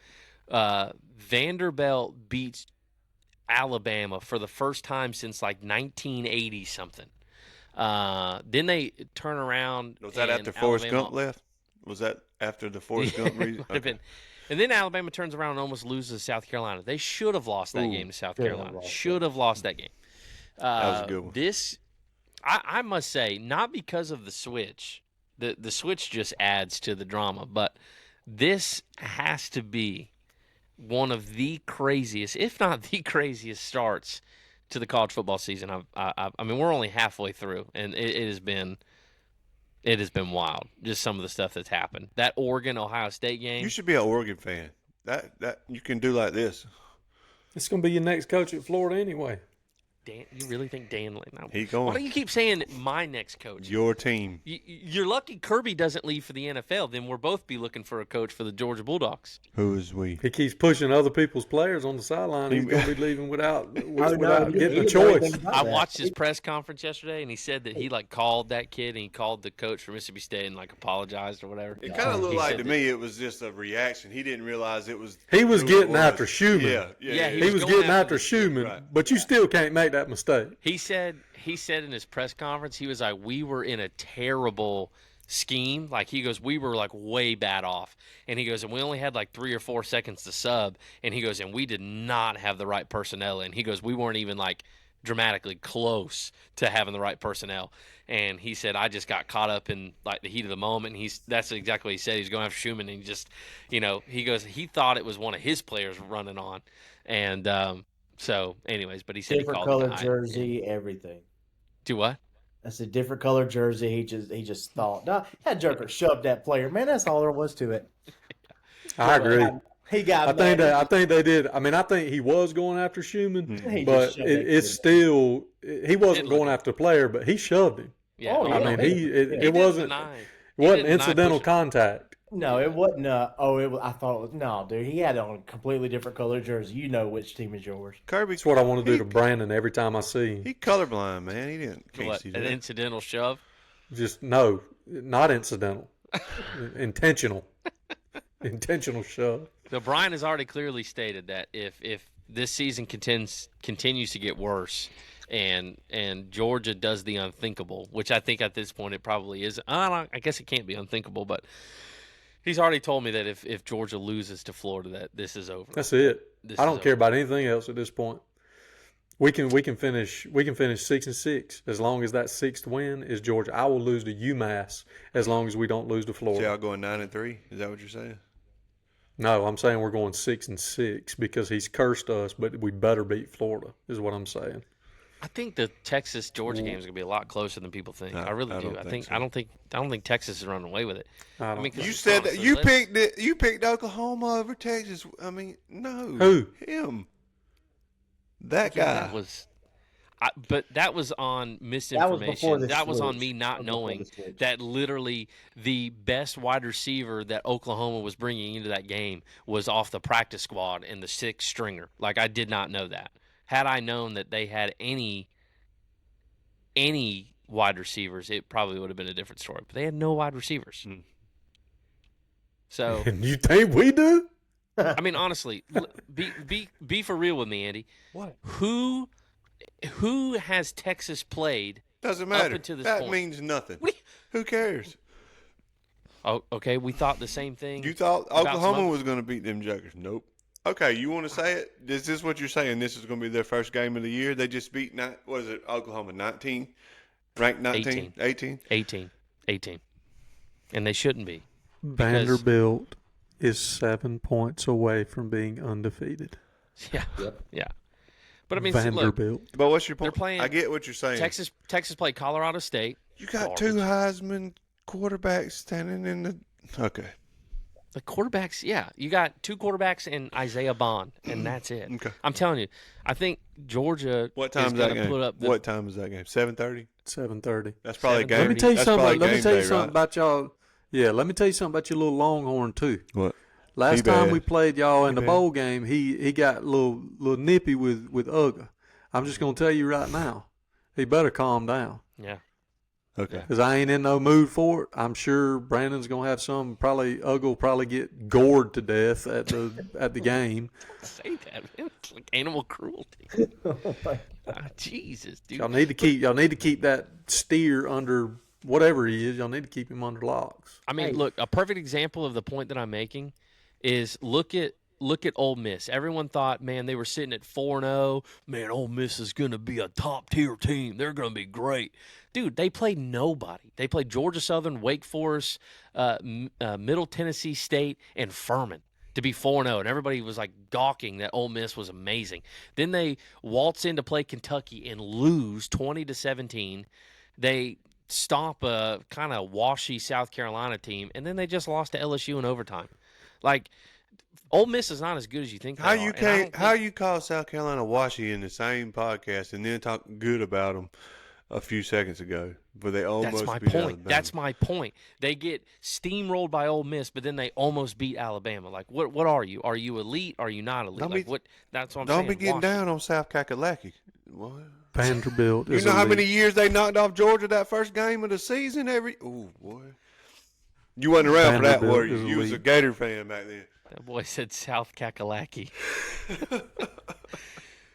Vanderbilt beats Alabama for the first time since like 1980 something. Then they turn around. Was that and after Forrest Alabama- Gump left? Was that after the Forrest Gump reason? Might have been. And then Alabama turns around and almost loses to South Carolina. They should have lost that game to South should have Carolina. lost Should have lost that game. That was a good one. This, I must say, not because of the switch. The switch just adds to the drama, but this has to be one of the craziest, if not the craziest, starts to the college football season. I mean, we're only halfway through, and it has been wild. Just some of the stuff that's happened. That Oregon-Ohio State game. You should be an Oregon fan. That you can do like this. It's going to be your next coach at Florida anyway. Dan, you really think Dan? No. He going. Why don't you keep saying my next coach? Your team. You're lucky Kirby doesn't leave for the NFL. Then we'll both be looking for a coach for the Georgia Bulldogs. Who is we? He keeps pushing other people's players on the sideline. He's going to be leaving without Oh, no, getting he a didn't know choice. anything about I that. watched his press conference yesterday, and he said that he called that kid and he called the coach for Mississippi State and apologized or whatever. It kind of looked He like said to that- me it was just a reaction. He didn't realize it was. He was who it getting was. after Schumann. Yeah. He He was going getting after after the- Schumann, right. but you still can't make that mistake. He said in his press conference, he was like, we were in a terrible scheme. Like, he goes, we were like way bad off. And he goes, and we only had like 3 or 4 seconds to sub. And he goes, and we did not have the right personnel. And he goes, we weren't even like dramatically close to having the right personnel. And he said, I just got caught up in like the heat of the moment. And that's exactly what he said. He's going after Schumann, and he just, he goes, he thought it was one of his players running on. And so anyways, but he said Different he called color the guy. jersey, everything. Do what? That's a different color jersey. He just thought, no, that joker shoved that player. Man, that's all there was to it. I agree. He got I think mad. I think they did. I mean, I think he was going after Schumann, He just but shoved that it's kid. still he wasn't It going looked- after the player, but he shoved him. Yeah, Oh, I yeah. mean, He it didn't wasn't deny. it wasn't didn't deny incidental pushing. contact. No, it wasn't. I thought it was. No, dude, he had on a completely different color jersey. You know which team is yours. Kirby. That's what I want to do to Brandon every time I see him. He colorblind, man. He can't What, see an that. incidental shove? Just no, not incidental, intentional, intentional shove. So Brian has already clearly stated that if this season continues to get worse, and Georgia does the unthinkable, which I think at this point it probably is. I guess it can't be unthinkable, but He's already told me that if Georgia loses to Florida, that this is over. That's it. This I is don't care over. about anything else at this point. We can finish 6-6 as long as that sixth win is Georgia. I will lose to UMass as long as we don't lose to So Florida. y'all going 9-3? Is that what you're saying? No, I'm saying we're going 6-6 because he's cursed us, but we better beat Florida. Is what I'm saying. I think the Texas Georgia game is going to be a lot closer than people think. I really do. I don't think Texas is running away with it. I don't. 'cause You said that honestly, you picked Oklahoma over Texas. I mean, no. Who? Him. That Yeah, guy. that was. But that was on before misinformation. the That was on switch. me not That was before knowing the switch. that literally the best wide receiver that Oklahoma was bringing into that game was off the practice squad and the sixth stringer. Like, I did not know that. Had I known that they had any wide receivers, it probably would have been a different story. But they had no wide receivers. So, And you think we do? I mean, honestly, be for real with me, Andy. What? Who has Texas played? Doesn't matter. until this That point. means nothing. What do Who cares? Oh, okay. We thought the same thing. You thought about Oklahoma some- was going to beat them Jokers? Nope. Okay, you want to say it? Is this what you're saying? This is going to be their first game of the year? They just beat, was it Oklahoma 19? Ranked 19? 18? 18. And they shouldn't be. Vanderbilt is 7 points away from being undefeated. Yeah. Yep. Yeah. But I mean, look, Vanderbilt. But what's your point? They're playing- I get what you're saying. Texas played Colorado State. You got Garbage. two Heisman quarterbacks standing in the – okay. The quarterbacks, yeah. You got two quarterbacks and Isaiah Bond, and that's it. Okay. I'm telling you, I think Georgia What time is is that going to game? put up the What time is that game? 7:30? 7:30. That's probably a 7:30. game. Let me tell you that's something. probably Let me game tell you day, something right? about y'all. Yeah, let me tell you something about your little Longhorn too. What? Last He time bad. we played y'all in the bad. bowl game, he got a little nippy with Uga. I'm just gonna tell you right now, he better calm down Yeah. Okay. because I ain't in no mood for it. I'm sure Brandon's gonna have some. Probably Uga will probably get gored to death at the game. Say that, man. It's like animal cruelty. Jesus, dude. Y'all need to keep that steer under whatever he is. Y'all need to keep him under locks. I mean, Hey. look, a perfect example of the point that I'm making is look at Ole Miss. Everyone thought, man, they were sitting at 4-0. Man, Ole Miss is going to be a top-tier team. They're going to be great. Dude, they played nobody. They played Georgia Southern, Wake Forest, Middle Tennessee State, and Furman to be 4-0. And everybody was like gawking that Ole Miss was amazing. Then they waltz in to play Kentucky and lose 20-17. They stomp a kind of washy South Carolina team, and then they just lost to LSU in overtime. Like, Ole Miss is not as good as you think they How are. you And I don't how think- you call South Carolina washy in the same podcast and then talk good about them a few seconds ago, but they almost That's my beat point. Alabama. That's my point. They get steamrolled by Ole Miss, but then they almost beat Alabama. Like, what are you? Are you elite? Are you not elite? Don't Like, be- what? That's what I'm Don't saying. be getting Washy. down on South Kakalaki. What? Vanderbilt You is know how elite. many years they knocked off Georgia that first game of the season? Ooh, boy. You wasn't around for that, Vanderbilt were you? is You was a elite. Gator fan back then. That boy said South Kakalaki.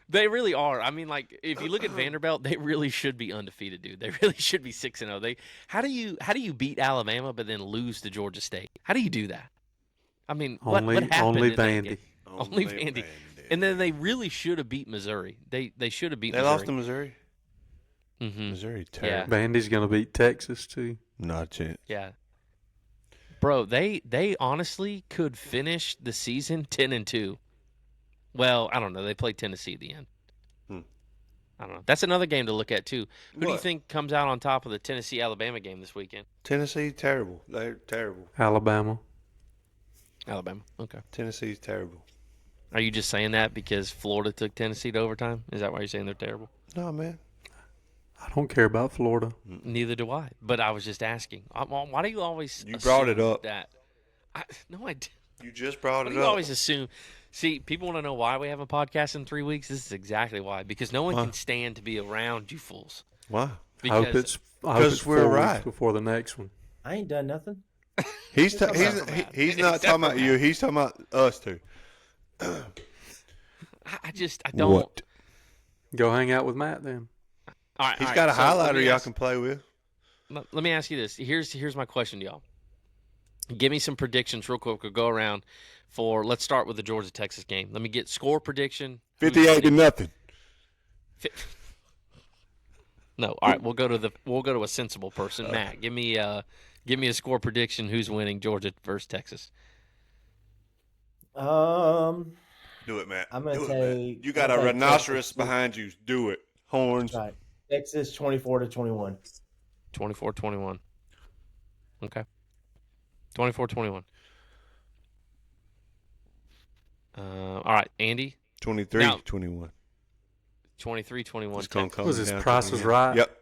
They really are. I mean, like, if you look at Vanderbilt, they really should be undefeated, dude. They really should be 6-0. How do you beat Alabama but then lose to Georgia State? How do you do that? I mean, what happened? Only in that Vandy. game? Only Vandy. And then they really should have beat Missouri. They should have beat They Missouri. lost to Missouri. Mm-hmm. Missouri, terrible. Vandy's gonna beat Texas too. Not a chance. Yeah. Bro, they honestly could finish the season 10-2. Well, I don't know. They played Tennessee at the end. I don't know. That's another game to look at too. Who do you What? think comes out on top of the Tennessee-Alabama game this weekend? Tennessee, terrible. They're terrible. Alabama. Alabama. Okay. Tennessee's terrible. Are you just saying that because Florida took Tennessee to overtime? Is that why you're saying they're terrible? No, man. I don't care about Florida. Neither do I. But I was just asking. Why do you always You brought it assume up. That? No, I didn't. You just brought Why it do you up. always assume? See, people want to know why we haven't podcast in 3 weeks. This is exactly why. Because no one Why? can stand to be around you fools. Why? I hope Because it's we're 4 right. weeks before the next one. I ain't done nothing. He's talking he's about he's not talking about you. He's talking about us two. I don't. What? Go hang out with Matt then. All right, He's all got a right, so let highlighter me y'all ask- can play with. Let me ask you this. Here's my question to y'all. Give me some predictions real quick. We'll go around for. Let's start with the Georgia-Texas game. Let me get score prediction. 58-0. No, all right. We'll go to a sensible person. Matt, give me a score prediction. Who's winning, Georgia versus Texas? Do it, Matt. I'm gonna Do it, say Matt. You got a rhinoceros behind you. Do it. Horns. right. Texas 24-21. 24-21. Okay. 24-21. All right, Andy. 23-21. 23-21. It's gonna come Was this down Price to is the Right? end. Yep.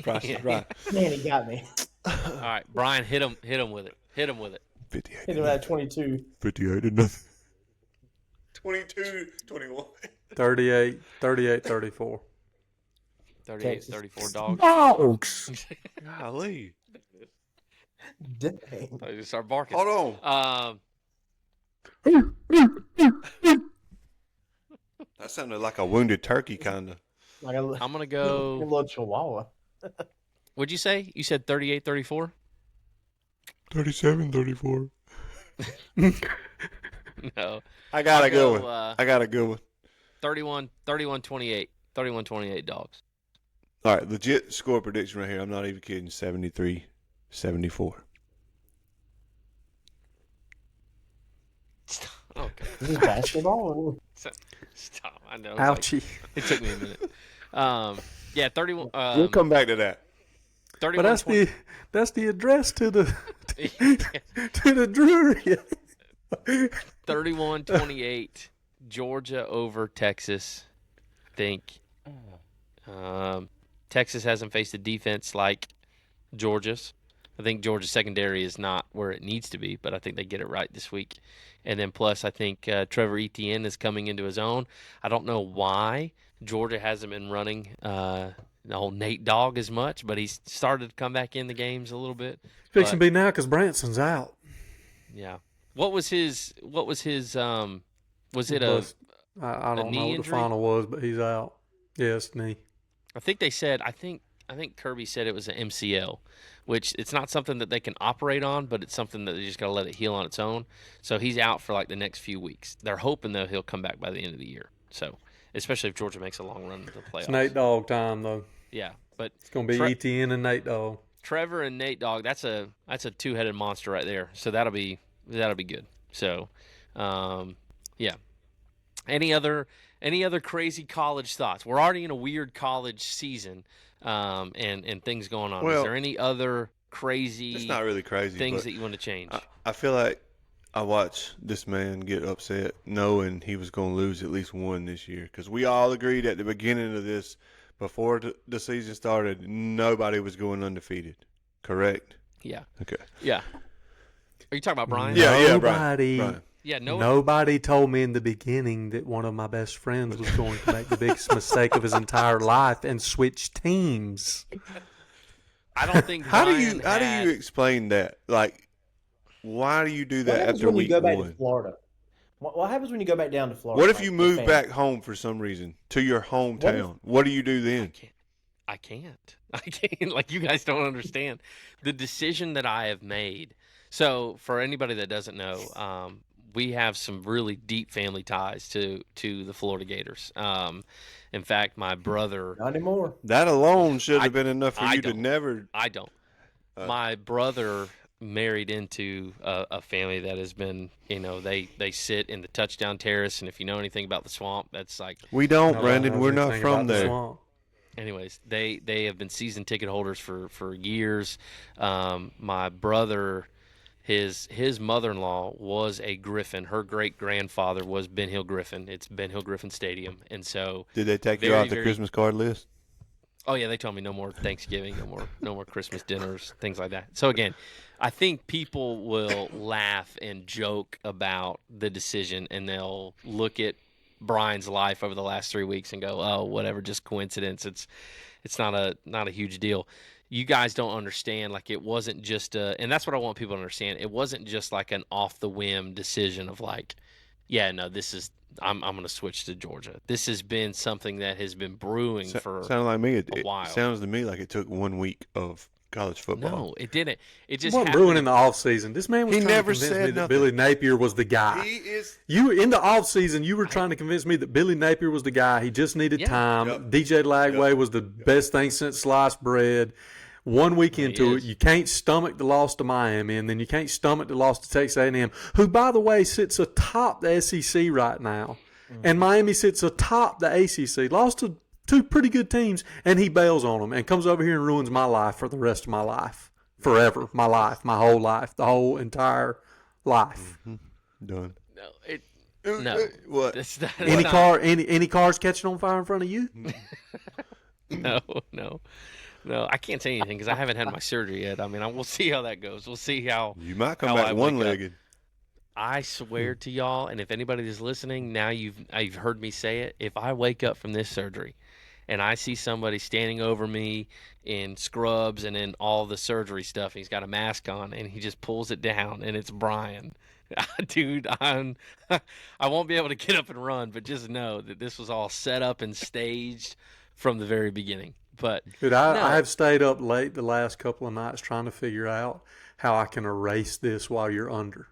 Price is Right. Man, he got me. All right, Brian, hit him with it. Hit him with it. 58. Hit him at 22. 58-0. 22-21. 38-34. 38-34 dogs. Dogs. Golly. Dang. I just start barking. Hold on. That sounded like a wounded turkey, kind of. Like a I'm gonna a go. little chihuahua. What'd you say? You said 38-34. 37-34. No. I got a I'll good go, one. I got a good one. 31-28. 31-28 dogs. All right, legit score prediction right here. I'm not even kidding. 73-74. Okay. This is basketball. Stop. I know. Ouchie. It took me a minute. Yeah, 31. We'll come back to that. 31. But that's the address to the to the Drury. 31-28. Georgia over Texas. I think Texas hasn't faced a defense like Georgia's. I think Georgia's secondary is not where it needs to be, but I think they get it right this week. And then plus, I think Trevor Etienne is coming into his own. I don't know why Georgia hasn't been running the whole Nate Dogg as much, but he's started to come back in the games a little bit. Fixing to be now because Branson's out. Yeah. What was his? Was it I don't know knee what injury? the final was, but he's out. Yes, knee. I think they said. I think Kirby said it was an MCL, which it's not something that they can operate on, but it's something that they just got to let it heal on its own. So he's out for like the next few weeks. They're hoping though he'll come back by the end of the year. So especially if Georgia makes a long run into the playoffs. It's Nate Dogg time though. Yeah, but It's gonna be ETN and Nate Dogg. Trevor and Nate Dogg, that's a two-headed monster right there. So that'll be good. So, yeah. Any other crazy college thoughts? We're already in a weird college season, and things going on. Well, is there any other crazy? It's not really crazy. Things but that you want to change. I feel like I watched this man get upset knowing he was going to lose at least one this year because we all agreed at the beginning of this, before the season started, nobody was going undefeated. Correct? Yeah. Okay. Yeah. Are you talking about Brian? Yeah, Brian. Yeah. Nobody told me in the beginning that one of my best friends was going to make the biggest mistake of his entire life and switch teams. I don't think. How do you explain that? Like, why do you do What that happens after when you week go back to one? Florida? What happens when you go back down to Florida? What if like, you with move family? back home for some reason to your hometown? What do you do then? I can't. Like, you guys don't understand the decision that I have made. So for anybody that doesn't know, we have some really deep family ties to the Florida Gators. In fact, my brother. Not anymore. That alone should have been enough for I you to don't. never. I don't. My brother married into a family that has been, they sit in the touchdown terrace, and if you know anything about the swamp, that's like. We don't, Nobody Brandon. knows We're not anything from about the there. swamp. Anyways, they have been season ticket holders for years. My brother, his mother-in-law was a Griffin. Her great-grandfather was Ben Hill Griffin. It's Ben Hill Griffin Stadium, and so. Did they take you Very, off the very- Christmas card list? Oh yeah, they told me no more Thanksgiving, no more Christmas dinners, things like that. So again, I think people will laugh and joke about the decision, and they'll look at Brian's life over the last 3 weeks and go, "Oh, whatever, just coincidence. It's not a huge deal." You guys don't understand. Like, it wasn't just and that's what I want people to understand. It wasn't just like an off the whim decision of like, yeah, no, this is. I'm going to switch to Georgia. This has been something that has been brewing for Sounded like me. a while. It sounds to me like it took 1 week of college football. No, it didn't. It just wasn't happened. ruining the offseason. This man was He trying never to convince said me that nothing. Billy Napier was the guy. He is. You in the offseason, you were trying to convince me that Billy Napier was the guy. He just needed time. Yep. DJ Lagway was the best thing since sliced bread. 1 week into it, you can't stomach the loss to Miami, and then you can't stomach the loss to Texas A&M, who, by the way, sits atop the SEC right now, and Miami sits atop the ACC. Lost to two pretty good teams, and he bails on them and comes over here and ruins my life for the rest of my life, forever, my life, my whole life, the whole entire life. Done. No. What? That's not, Any cars catching on fire in front of you? No. I can't say anything because I haven't had my surgery yet. I mean, we'll see how that goes. We'll see how. You might come how back I wake one-legged. I swear to y'all, and if anybody is listening, now you've heard me say it. If I wake up from this surgery and I see somebody standing over me in scrubs and in all the surgery stuff, he's got a mask on, and he just pulls it down, and it's Brian. Dude, I won't be able to get up and run, but just know that this was all set up and staged from the very beginning. But Dude, I have stayed up late the last couple of nights trying to figure out how I can erase this while you're under.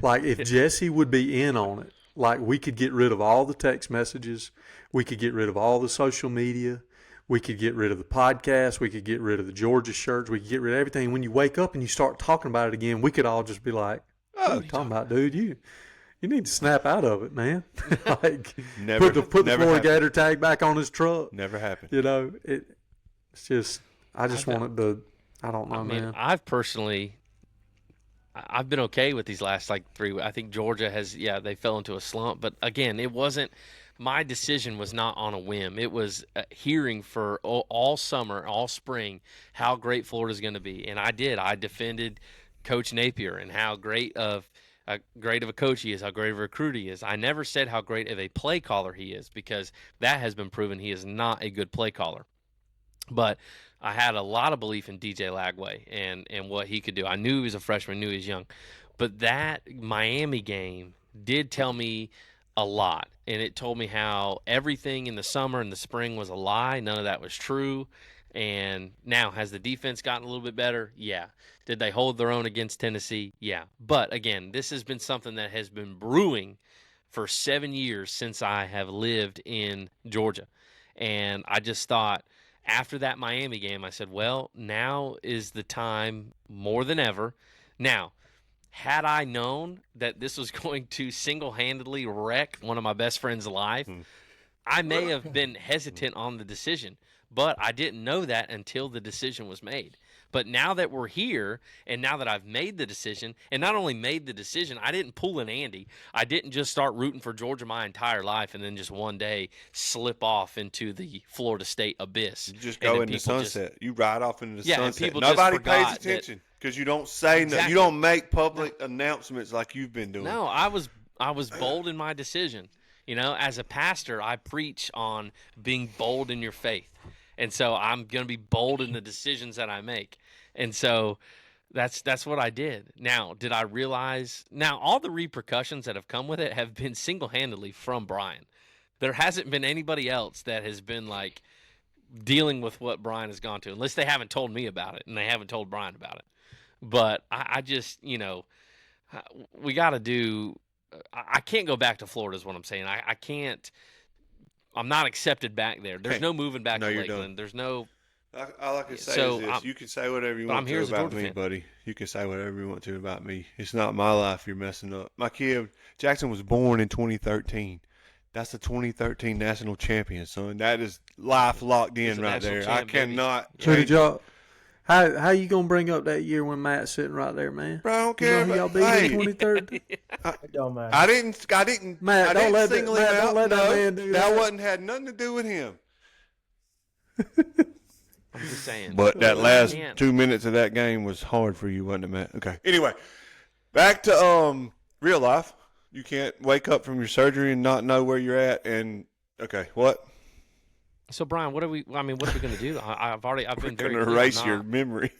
Like, if Jesse would be in on it, like, we could get rid of all the text messages. We could get rid of all the social media. We could get rid of the podcast. We could get rid of the Georgia shirts. We could get rid of everything. When you wake up and you start talking about it again, we could all just be like, what are you talking about, dude? You need to snap out of it, man. Like, Never, put the never Florida tag back on his truck. Never happened. You know, it's just, I just wanted to, I don't know, man. I've been okay with these last 3 weeks. I think Georgia has, they fell into a slump. But again, it wasn't, my decision was not on a whim. It was hearing for all summer, all spring, how great Florida's going to be. And I did. I defended Coach Napier and how great of a coach he is, how great of a recruit he is. I never said how great of a play caller he is, because that has been proven he is not a good play caller. But I had a lot of belief in DJ Lagway and what he could do. I knew he was a freshman, knew he was young. But that Miami game did tell me a lot. And it told me how everything in the summer and the spring was a lie. None of that was true. And now, has the defense gotten a little bit better? Yeah. Did they hold their own against Tennessee? Yeah. But, again, this has been something that has been brewing for 7 years since I have lived in Georgia. And I just thought, after that Miami game, I said, well, now is the time more than ever. Now, had I known that this was going to single-handedly wreck one of my best friends' life, I may have been hesitant on the decision. But I didn't know that until the decision was made. But now that we're here, and now that I've made the decision, and not only made the decision, I didn't pull an Andy. I didn't just start rooting for Georgia my entire life and then just one day slip off into the Florida State abyss. You just go into sunset. You ride off into the sunset. People Nobody just pays forgot attention because you don't say Exactly. You don't make public announcements like you've been doing. No, I was bold in my decision. You know, as a pastor, I preach on being bold in your faith. And so I'm going to be bold in the decisions that I make. And so that's what I did. Now, did I realize – now, all the repercussions that have come with it have been single-handedly from Brian. There hasn't been anybody else that has been, like, dealing with what Brian has gone to, unless they haven't told me about it and they haven't told Brian about it. But I just, you know, we got to do – I can't go back to Florida is what I'm saying. I can't – I'm not accepted back there. There's no moving back to Lakeland. Done. There's no. All I can say is this: you can say whatever you want to about me, fan. buddy. You can say whatever you want to about me. It's not my life you're messing up. My kid Jackson was born in 2013. That's the 2013 national champion, son. That is life locked in right there. I cannot. So did y'all? How you gonna bring up that year when Matt's sitting right there, man? Bro, I don't care. Y'all beat in 2013. It don't matter. I didn't. Matt, I don't let single that, him Matt, out. don't let that man do that. That wasn't had nothing to do with him. I'm just saying. But that last 2 minutes of that game was hard for you, wasn't it, Matt? Okay. Anyway, back to real life. You can't wake up from your surgery and not know where you're at. And okay, what? So Brian, what are we going to do? I've been very going to clear. erase your memory.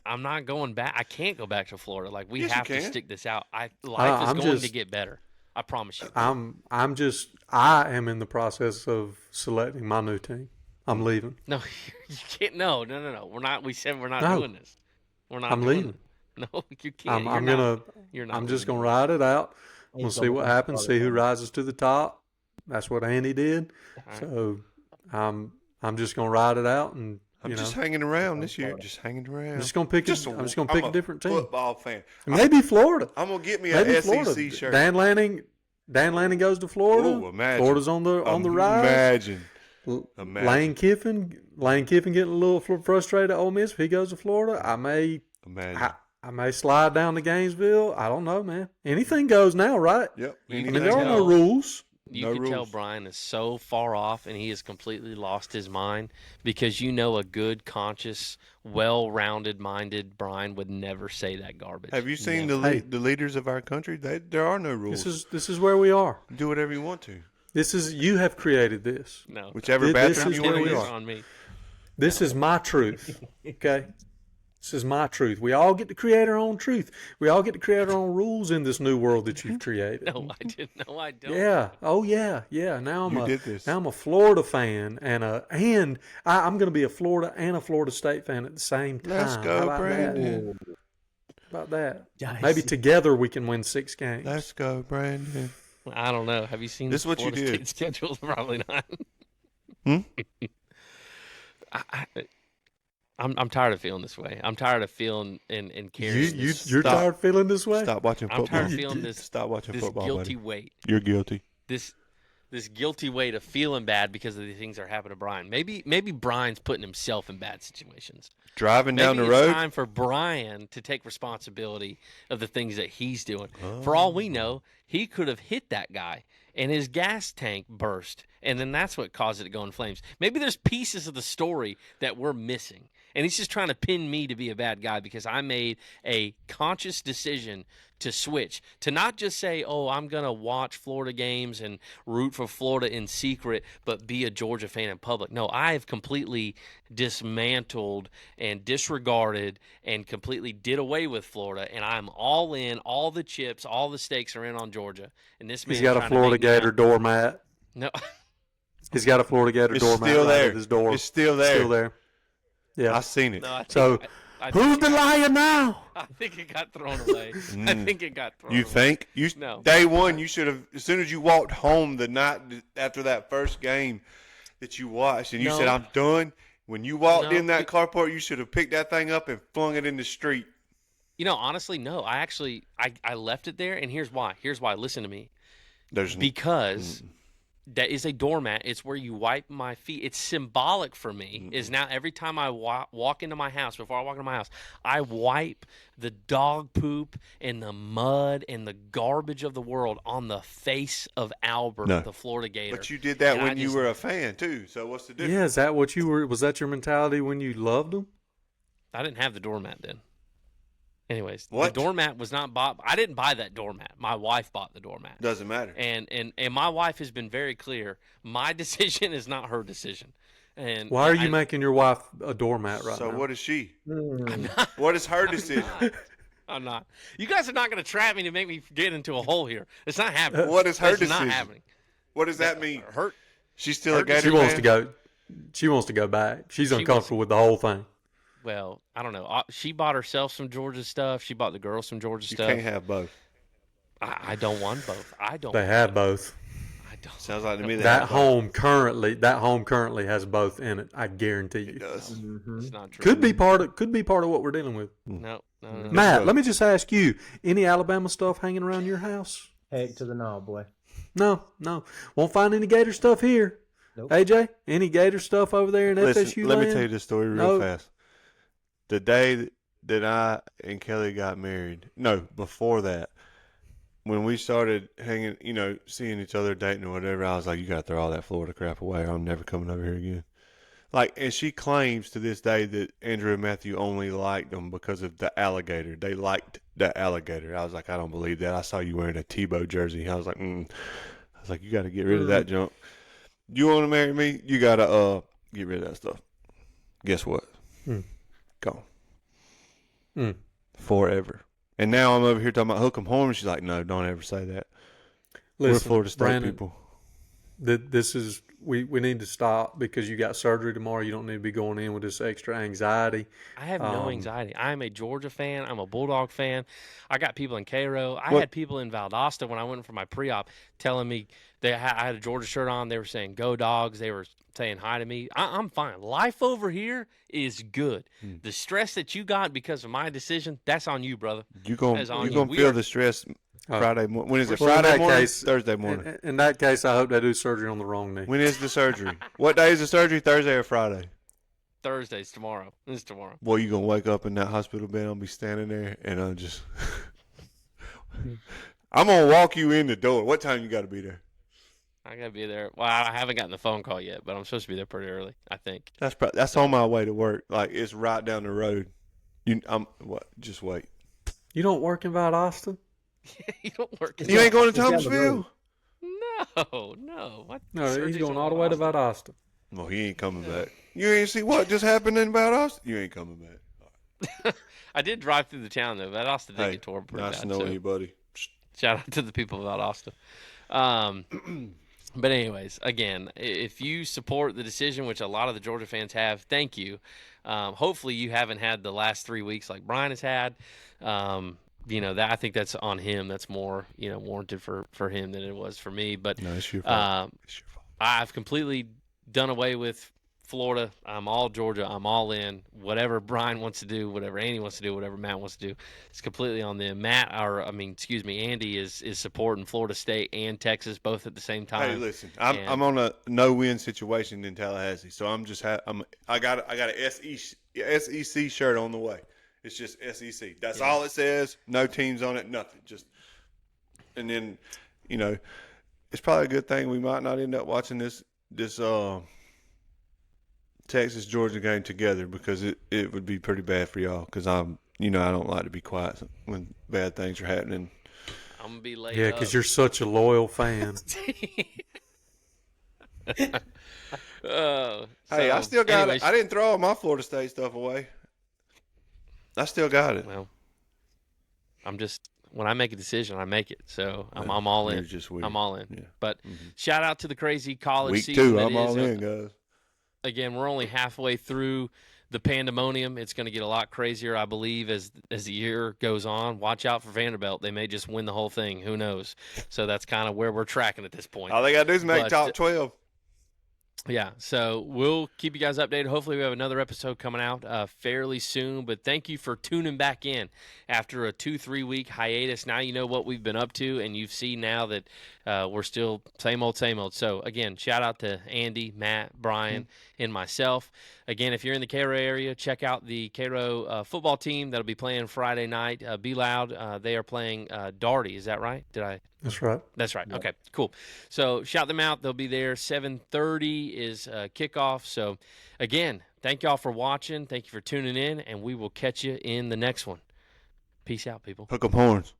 I'm not going back. I can't go back to Florida. Like, we Yes, have you to can. stick this out. Life is going to just- get better. I promise you. I am in the process of selecting my new team. I'm leaving. No, you can't. No. We're not. We said we're not No. doing this. We're not. I'm doing leaving. it. No, you can't. You're not. I'm just leaving. gonna ride it out. We'll He's see gonna what become happens. starter See who for rises to the top. That's what Andy did. All right. So I'm just gonna ride it out, and I'm you just know, hanging around this year. Just hanging around. I'm just gonna pick. I'm just gonna pick a different team. Football fan. Maybe Florida. I'm gonna get me Maybe an Florida. SEC shirt. Dan Lanning goes to Florida. Ooh, imagine. Florida's on the rise. Imagine. Lane Kiffin getting a little frustrated at Ole Miss. If he goes to Florida, I may slide down to Gainesville. I don't know, man. Anything goes now, right? Yep. You I can mean, there are no tell- rules. You No can tell rules. Brian is so far off, and he has completely lost his mind because a good, conscious, well-rounded minded Brian would never say that garbage. Have you seen Never. the leaders of our country? There are no rules. This is where we are. Do whatever you want to. You have created this. No. Whichever This bathroom is you where want we to are. use. on me. This is my truth. Okay? This is my truth. We all get to create our own truth. We all get to create our own rules in this new world that you've created. No, I didn't. No, I don't. Yeah. Oh yeah. Yeah. Now You did this. I'm a Florida fan and I'm going to be a Florida and a Florida State fan at the same time. Let's How go, about Brandon. Ooh. How about that? Yikes. Maybe together we can win 6 games. Let's go, Brandon. I don't know. Have you seen This is what you Florida did. State schedule? Probably not. Hmm? I'm tired of feeling this way. I'm tired of feeling and carrying this. You're Stop. tired of feeling this way? Stop watching I'm football. tired of feeling this Stop watching football, guilty buddy. weight. You're guilty. This guilty weight of feeling bad because of the things that are happening to Brian. Maybe Brian's putting himself in bad situations. Driving Maybe down the it's road. time for Brian to take responsibility of the things that he's doing. For all we know, he could have hit that guy and his gas tank burst, and then that's what caused it to go in flames. Maybe there's pieces of the story that we're missing, and he's just trying to pin me to be a bad guy because I made a conscious decision to switch, to not just say, oh, I'm going to watch Florida games and root for Florida in secret, but be a Georgia fan in public. No, I have completely dismantled and disregarded and completely did away with Florida, and I'm all in, all the chips, all the stakes are in on Georgia. And this He's man's got a trying to Florida make me Gator out- doormat. No, He's got a Florida Gator It's doormat still right there. at his door. It's still there. Still there. Yeah. I seen it. no. I think, So, I Who's think, the liar now? I think it got thrown away. I think it got thrown You away. think? No. Day one, you should have. As soon as you walked home the night after that first game that you watched, and you No. said, "I'm done." When you walked No. in that carport, you should have picked that thing up and flung it in the street. Honestly, no. I left it there, and here's why. Listen to me. There's Because that is a doormat. It's where you wipe my feet. It's symbolic for me. Is now every time I walk into my house, before I walk into my house, I wipe the dog poop and the mud and the garbage of the world on the face of Albert, No. the Florida Gator. But you did that And I when you just- were a fan too. So what's the difference? Yeah, is that what you were? Was that your mentality when you loved him? I didn't have the doormat then. Anyways, What? the doormat was not bought. I didn't buy that doormat. My wife bought the doormat. Doesn't matter. And my wife has been very clear. My decision is not her decision. And Why are you I- making your wife a doormat right so now? what is she? Hmm. What is her decision? I'm not. You guys are not going to trap me to make me get into a hole here. It's not happening. What is her It's decision? not happening. What does that mean? Her. She's still a Her Gator She wants fan? to go. She wants to go back. She's She uncomfortable with the whole thing. Well, I don't know. She bought herself some Georgia stuff. She bought the girls some Georgia You stuff. can't have both. I don't want both. I don't. They have both. I don't. Sounds like to me That have home currently has both in it. I guarantee both. It you. does. It's not true. Could be part of what we're dealing with. No. Matt, go. let me just ask you: any Alabama stuff hanging around your house? Heck to the no, boy. No. Won't find any Gator stuff here. Nope. AJ, any Gator stuff over there in Listen, FSU let me land? tell you this story real No. fast. The day that I and Kelly got married, no, before that, when we started hanging, seeing each other, dating or whatever, I was like, you got to throw all that Florida crap away. I'm never coming over here again. And she claims to this day that Andrew and Matthew only liked them because of the alligator. They liked the alligator. I was like, I don't believe that. I saw you wearing a Tebow jersey. I was like, you got to get rid of that junk. You want to marry me? You got to get rid of that stuff. Guess what? Gone. Forever. And now I'm over here talking about hook 'em horns. She's like, no, don't ever say that. We're Listen, Florida State Brandon, people. this is we need to stop because you got surgery tomorrow. You don't need to be going in with this extra anxiety. I have no anxiety. I'm a Georgia fan. I'm a Bulldog fan. I got people in Cairo. I What- had people in Valdosta when I went for my pre-op telling me I had a Georgia shirt on. They were saying "Go Dogs." They were saying hi to me. I'm fine. Life over here is good. The stress that you got because of my decision, that's on you, brother. You That is on gonna you. We feel are- the stress Friday morning. When is it? Well, in Friday that morning? case- Thursday morning. In that case, I hope they do surgery on the wrong knee. When is the surgery? What day is the surgery? Thursday or Friday? Thursday's tomorrow. This is tomorrow. Boy, you gonna wake up in that hospital bed. I'll be standing there, and I'm just. I'm gonna walk you in the door. What time you got to be there? I gotta be there. Well, I haven't gotten the phone call yet, but I'm supposed to be there pretty early. I think. That's on my way to work. Like it's right down the road. Just wait. You don't work in Valdosta? You don't work. You ain't going to It's down the Thomasville? No. What? No, he's surgery's going on all the way to Valdosta? Valdosta. Well, he ain't coming back. You ain't see what just happened about us? You ain't coming back. I did drive through the town though. Valdosta did Hey, get torn pretty nice bad. to know so you, buddy. shout out to the people of Valdosta. But anyways, again, if you support the decision, which a lot of the Georgia fans have, thank you. Hopefully, you haven't had the last 3 weeks like Brian has had. That I think that's on him. That's more warranted for him than it was for me. But No, it's your fault. It's your fault. I've completely done away with Florida. I'm all Georgia. I'm all in. Whatever Brian wants to do, whatever Andy wants to do, whatever Matt wants to do, it's completely on them. Andy is supporting Florida State and Texas both at the same time. Hey, listen, I'm on a no-win situation in Tallahassee, so I'm just I got a SEC shirt on the way. It's just SEC. That's all it says. No teams on it. Nothing. Just and then it's probably a good thing we might not end up watching this Texas Georgia game together because it would be pretty bad for y'all because I don't like to be quiet when bad things are happening. I'm gonna be late. Yeah, because you're such a loyal fan. Hey, I still got it. I didn't throw all my Florida State stuff away. I still got it. Well, when I make a decision, I make it. So I'm all in. You're just weird. I'm all in. Yeah. But shout out to the crazy college Week season. 2, that I'm all is. in, guys. Again, we're only halfway through the pandemonium. It's going to get a lot crazier, I believe, as the year goes on. Watch out for Vanderbilt. They may just win the whole thing. Who knows? So that's kind of where we're tracking at this point. All they got to do is make top 12. Yeah, so we'll keep you guys updated. Hopefully we have another episode coming out fairly soon. But thank you for tuning back in after a 2-3 week hiatus. Now you know what we've been up to, and you've seen now that we're still same old, same old. So, again, shout out to Andy, Matt, Brian, and myself. Again, if you're in the Cairo area, check out the Cairo football team that'll be playing Friday night. Be loud. They are playing Darty. Is that right? That's right. That's right. Okay, cool. So shout them out. They'll be there. 7:30 is kickoff. So, again, thank y'all for watching. Thank you for tuning in, and we will catch you in the next one. Peace out, people. Hook 'em horns.